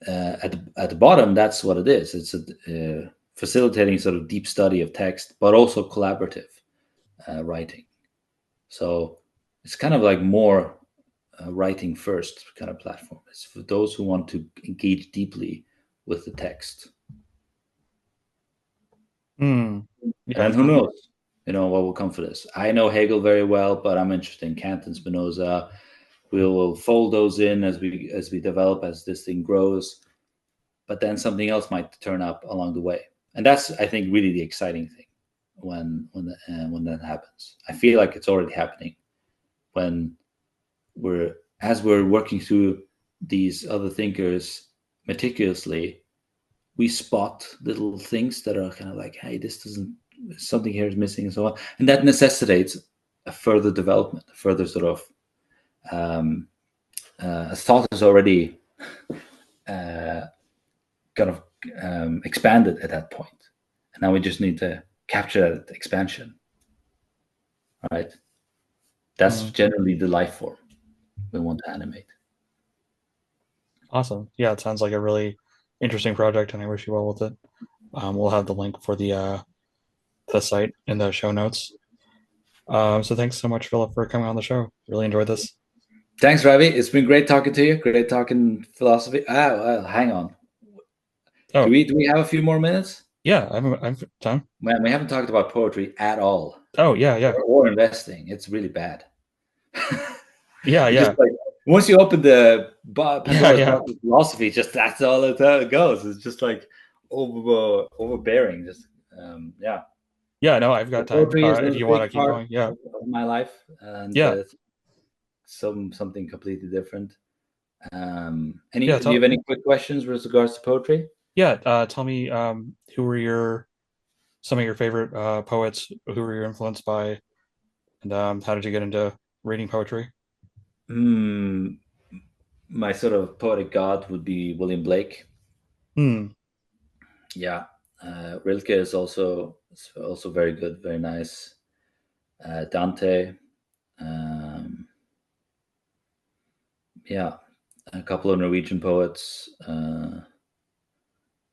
S2: at the bottom, that's what it is. It's a facilitating sort of deep study of text, but also collaborative writing. So it's kind of like more writing first kind of platform. It's for those who want to engage deeply with the text.
S1: Yeah,
S2: and who knows, what will come for this. I know Hegel very well, but I'm interested in Kant and Spinoza. We will fold those in as we develop, as this thing grows. But then something else might turn up along the way, and that's, I think, really the exciting thing when that happens. I feel like it's already happening when we're working through these other thinkers meticulously. We spot little things that are kind of like, hey, something here is missing, and so on, and that necessitates a further development, a further sort of thought is already kind of expanded at that point, and now we just need to capture that expansion. All right, that's generally the life form we want to animate.
S1: Awesome. Yeah, it sounds like a really interesting project, and I wish you well with it. We'll have the link for the site in the show notes. So thanks so much, Philip, for coming on the show. Really enjoyed this.
S2: Thanks, Ravi. It's been great talking to you. Great talking philosophy. Hang on.
S1: Oh,
S2: do we have a few more minutes?
S1: Yeah, I've time.
S2: Man, we haven't talked about poetry at all.
S1: Oh, yeah.
S2: Or investing. It's really bad.
S1: Yeah.
S2: Just like, once you open the Pandora's box of philosophy, just that's all it goes. It's just like overbearing. Just yeah.
S1: Yeah, no, I've got time. If you want to keep going, yeah.
S2: Of my life, and something completely different. Do you have any quick questions with regards to poetry?
S1: Yeah, tell me who were some of your favorite poets, who were you influenced by, and how did you get into reading poetry?
S2: My sort of poetic god would be William Blake.
S1: Hmm.
S2: Yeah, Rilke is also very good, very nice. Dante, yeah, a couple of Norwegian poets.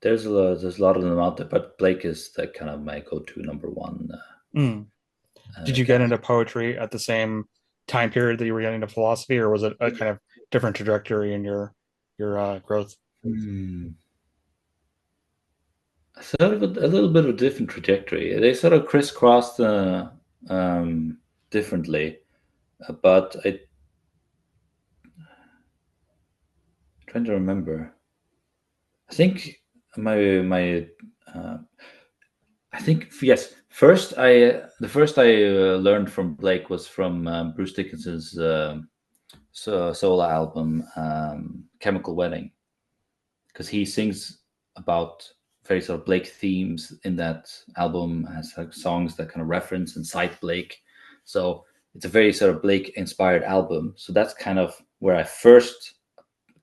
S2: There's a lot of them out there, but Blake is like kind of my go-to number one.
S1: Hmm. Did you get
S2: Guy.
S1: into poetry at the same time period that you were getting into philosophy, or was it a kind of different trajectory in your growth?
S2: Sort of a little bit of a different trajectory. They sort of crisscrossed differently, but I'm trying to remember. I think my I think yes. The first I learned from Blake was from Bruce Dickinson's solo album, "Chemical Wedding," because he sings about very sort of Blake themes in that album. Has like songs that kind of reference and cite Blake, so it's a very sort of Blake inspired album. So that's kind of where I first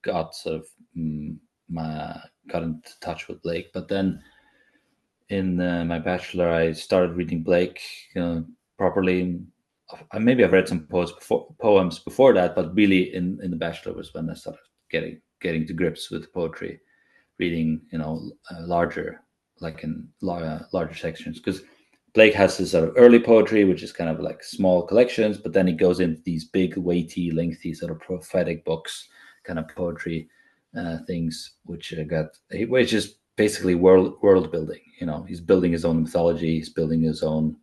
S2: got sort of got into touch with Blake. But then in my bachelor, I started reading Blake properly. Maybe I've read some poems before that, but really in the bachelor was when I started getting to grips with poetry, reading larger, like in larger sections, because Blake has this sort of early poetry, which is kind of like small collections, but then he goes into these big, weighty, lengthy sort of prophetic books, kind of poetry things, which is basically world building. He's building his own mythology, he's building his own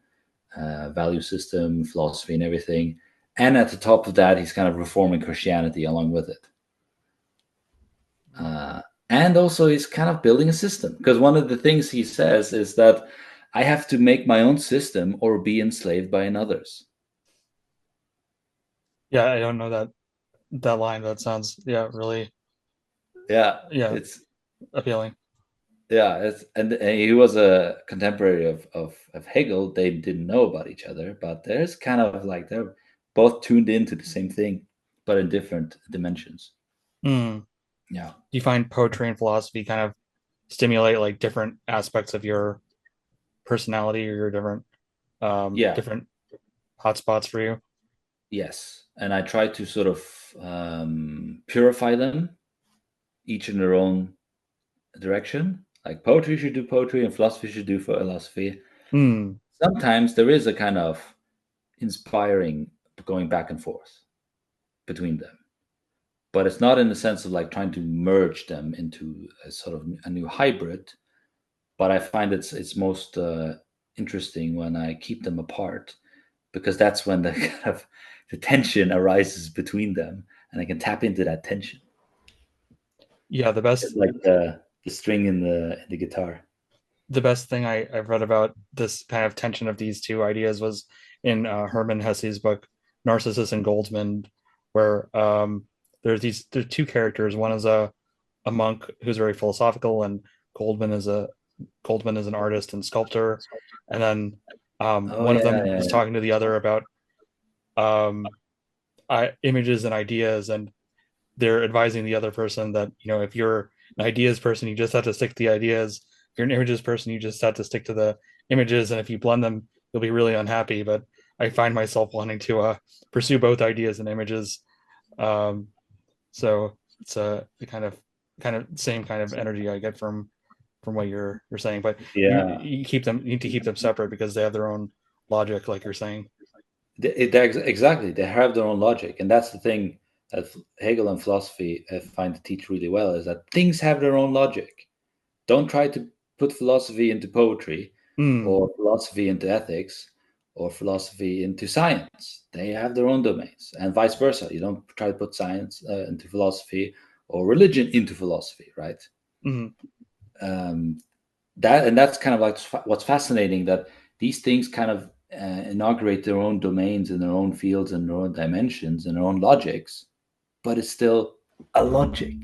S2: value system, philosophy, and everything. And at the top of that, he's kind of reforming Christianity along with it. And also, he's kind of building a system, because one of the things he says is that I have to make my own system or be enslaved by another's.
S1: Yeah, I don't know that line. That sounds really
S2: Yeah,
S1: yeah
S2: it's
S1: appealing.
S2: and he was a contemporary of Hegel. They didn't know about each other, but there's kind of like they're both tuned into the same thing, but in different dimensions.
S1: Mm.
S2: Yeah,
S1: Do you find poetry and philosophy kind of stimulate like different aspects of your personality or your
S2: yeah,
S1: different hotspots for you?
S2: yes. And I try to sort of purify them, each in their own direction. Like poetry should do poetry, and philosophy should do philosophy.
S1: Hmm.
S2: Sometimes there is a kind of inspiring going back and forth between them, but it's not in the sense of like trying to merge them into a sort of a new hybrid. But I find it's most interesting when I keep them apart, because that's when the kind of the tension arises between them, and I can tap into that tension.
S1: Yeah,
S2: It's like the string in the guitar.
S1: the best thing I've read about this kind of tension of these two ideas was in Hermann Hesse's book Narcissus and Goldsman, where there's two characters. One is a monk who's very philosophical, and Goldman is a Goldman is an artist and sculptor, and then
S2: Oh
S1: one of
S2: yeah,
S1: them
S2: yeah,
S1: is
S2: yeah.
S1: talking to the other about um, images and ideas, and they're advising the other person that if you're an ideas person, you just have to stick to the ideas. If you're an images person, you just have to stick to the images, and if you blend them, you'll be really unhappy. But I find myself wanting to pursue both ideas and images. Um, so it's the kind of same kind of energy I get from what you're saying. But
S2: Yeah.
S1: you need to keep them separate because they have their own logic, like you're saying.
S2: Exactly. They have their own logic, and that's the thing that Hegel and philosophy find to teach really well, is that things have their own logic. Don't try to put philosophy into poetry,
S1: Mm,
S2: or philosophy into ethics, or philosophy into science. They have their own domains, and vice versa. You don't try to put science into philosophy, or religion into philosophy, right?
S1: mm,
S2: Um, that's kind of like what's fascinating, that these things kind of inaugurate their own domains and their own fields and their own dimensions and their own logics, but it's still a logic,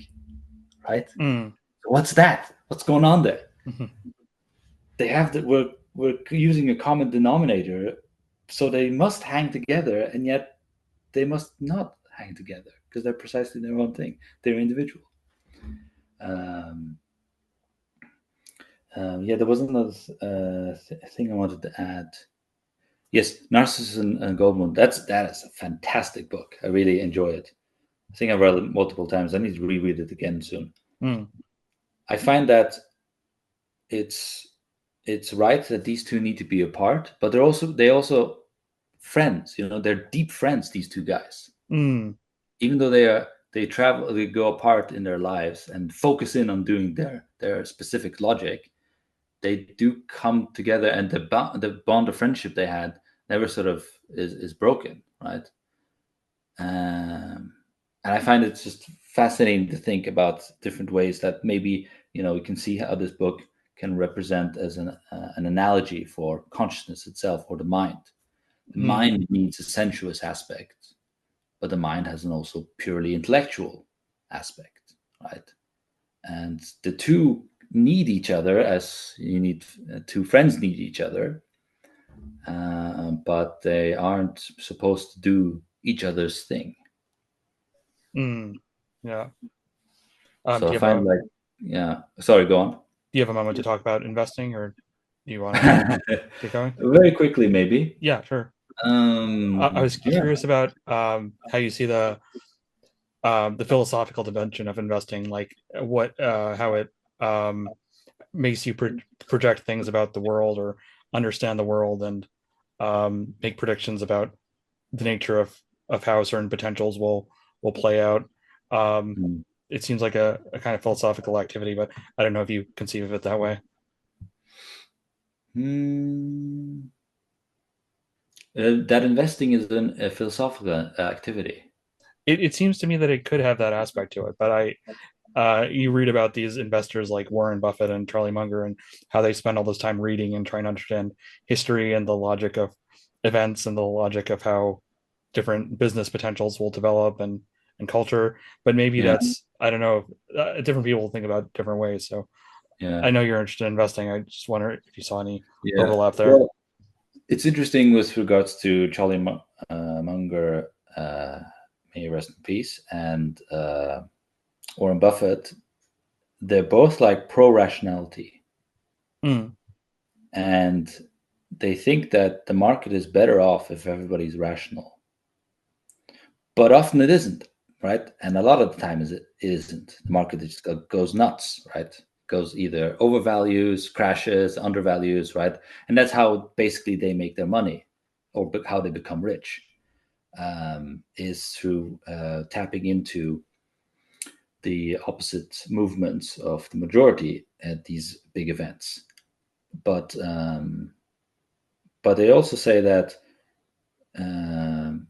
S2: right?
S1: mm,
S2: What's that? What's going on there?
S1: mhm.
S2: They have that we're using a common denominator, so they must hang together, and yet they must not hang together because they're precisely their own thing. They're individual. There was another thing I wanted to add. Yes, Narcissus and Goldmund. That is a fantastic book. I really enjoy it. I think I've read it multiple times. I need to reread it again soon. I find that it's right that these two need to be apart, but they also friends. They're deep friends. These two guys, even though they go apart in their lives and focus in on doing their specific logic, they do come together, and the bond of friendship they had never sort of is broken, right? And I find it just fascinating to think about different ways that maybe we can see how this book can represent as an analogy for consciousness itself, or the mind. The mind needs a sensuous aspect, but the mind has an also purely intellectual aspect, right? And the two need each other, as you need two friends need each other, but they aren't supposed to do each other's thing.
S1: Yeah.
S2: So I find sorry, go on.
S1: Do you have a moment to talk about investing, or do you want to get going?
S2: Very quickly, maybe.
S1: Yeah, sure. I was curious about how you see the philosophical dimension of investing, like how it makes you project things about the world, or understand the world, and make predictions about the nature of how certain potentials will play out. It seems like a kind of philosophical activity, but I don't know if you conceive of it that way.
S2: That investing is a philosophical activity.
S1: It seems to me that it could have that aspect to it, but you read about these investors like Warren Buffett and Charlie Munger, and how they spend all this time reading and trying to understand history and the logic of events, and the logic of how different business potentials will develop, and culture. But maybe that's, I don't know, different people think about different ways. So I know you're interested in investing. I just wonder if you saw any overlap there.
S2: Well, it's interesting with regards to Charlie Munger, may he rest in peace, and Warren Buffett. They're both like pro-rationality. And they think that the market is better off if everybody's rational. But often it isn't, right? And a lot of the time it isn't. The market just goes nuts, right? Goes either overvalues, crashes, undervalues, right? And that's how basically they make their money, or how they become rich, is through tapping into the opposite movements of the majority at these big events. But they also say that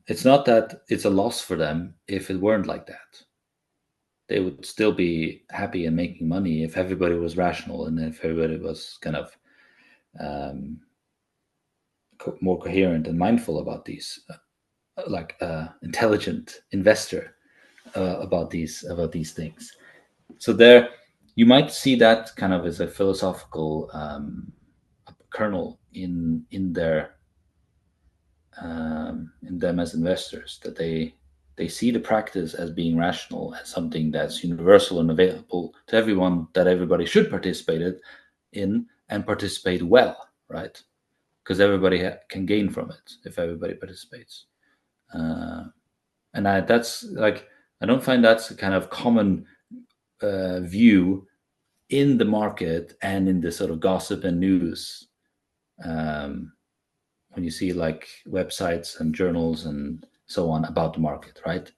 S2: it's not that it's a loss for them if it weren't like that. They would still be happy and making money if everybody was rational, and if everybody was kind of more coherent and mindful about these, like intelligent investor about these things. So there, you might see that kind of as a philosophical kernel in their in them as investors, that they see the practice as being rational, as something that's universal and available to everyone, that everybody should participate in, and participate well, right? Because everybody can gain from it if everybody participates. And that's like, I don't find that's a kind of common view in the market and in the sort of gossip and news. When you see like websites and journals and so on about the market, right?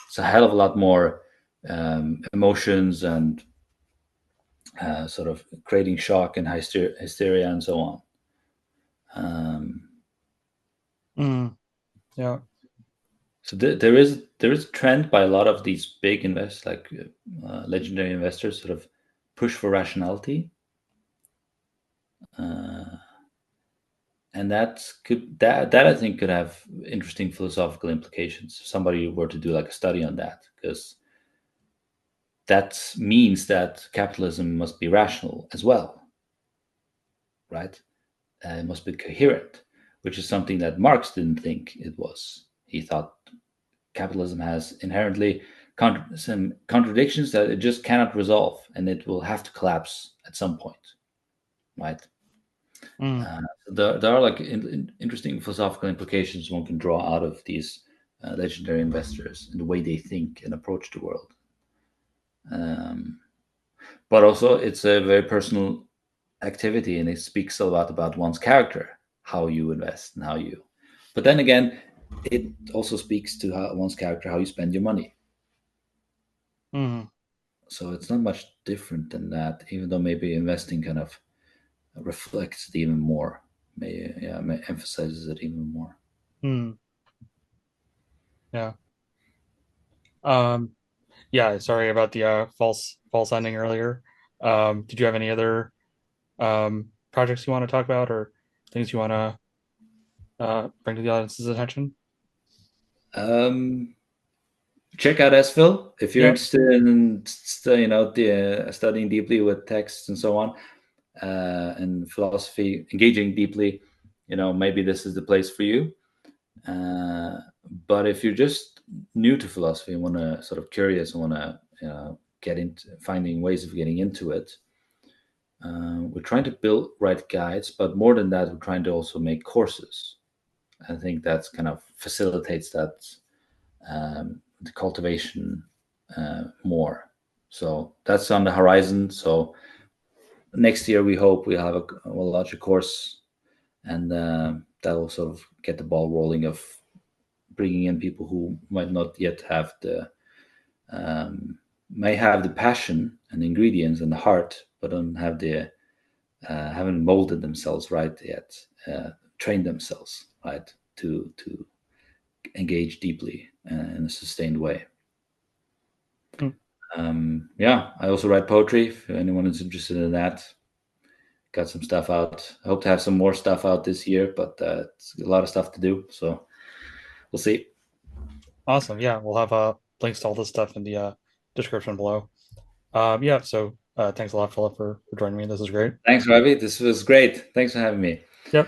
S2: It's a hell of a lot more emotions and sort of creating shock and hysteria and so on.
S1: Yeah.
S2: So there is a trend by a lot of these big investors, like legendary investors, sort of push for rationality, and that I think could have interesting philosophical implications if somebody were to do like a study on that, because that means that capitalism must be rational as well, right? It must be coherent, which is something that Marx didn't think it was. He thought capitalism has inherently some contradictions that it just cannot resolve, and it will have to collapse at some point, right?
S1: Mm.
S2: There are like interesting philosophical implications one can draw out of these legendary investors and the way they think and approach the world. But also, it's a very personal activity, and it speaks a lot about one's character, how you invest and how you. But then again, it also speaks to one's character, how you spend your money.
S1: Mm.
S2: So it's not much different than that, even though maybe investing kind of reflects it even more, may emphasizes it even more.
S1: Mm. Yeah. Um, yeah, sorry about the false ending earlier. Did you have any other projects you want to talk about or things you want to bring to the audience's attention?
S2: Um, Check out sPhil if you're
S1: Yeah.
S2: interested in studying deeply with texts and so on, and philosophy, engaging deeply. Maybe this is the place for you. But if you're just new to philosophy and want to sort of curious and want to get into finding ways of getting into it, we're trying to build right guides, but more than that, we're trying to also make courses. I think that's kind of facilitates that the cultivation more. So that's on the horizon. So next year we hope we'll have we'll launch a course, and that will sort of get the ball rolling of bringing in people who might not yet have may have the passion and the ingredients and the heart, but don't have the haven't molded themselves right yet, trained themselves right to engage deeply in a sustained way.
S1: Mm.
S2: Yeah, I also write poetry. If anyone is interested in that, got some stuff out. I hope to have some more stuff out this year, but it's a lot of stuff to do. So we'll see.
S1: Awesome. Yeah, we'll have links to all this stuff in the description below. Yeah, so thanks a lot, Philip, for joining me. This is great.
S2: Thanks, Ravi. This was great. Thanks for having me.
S1: Yep.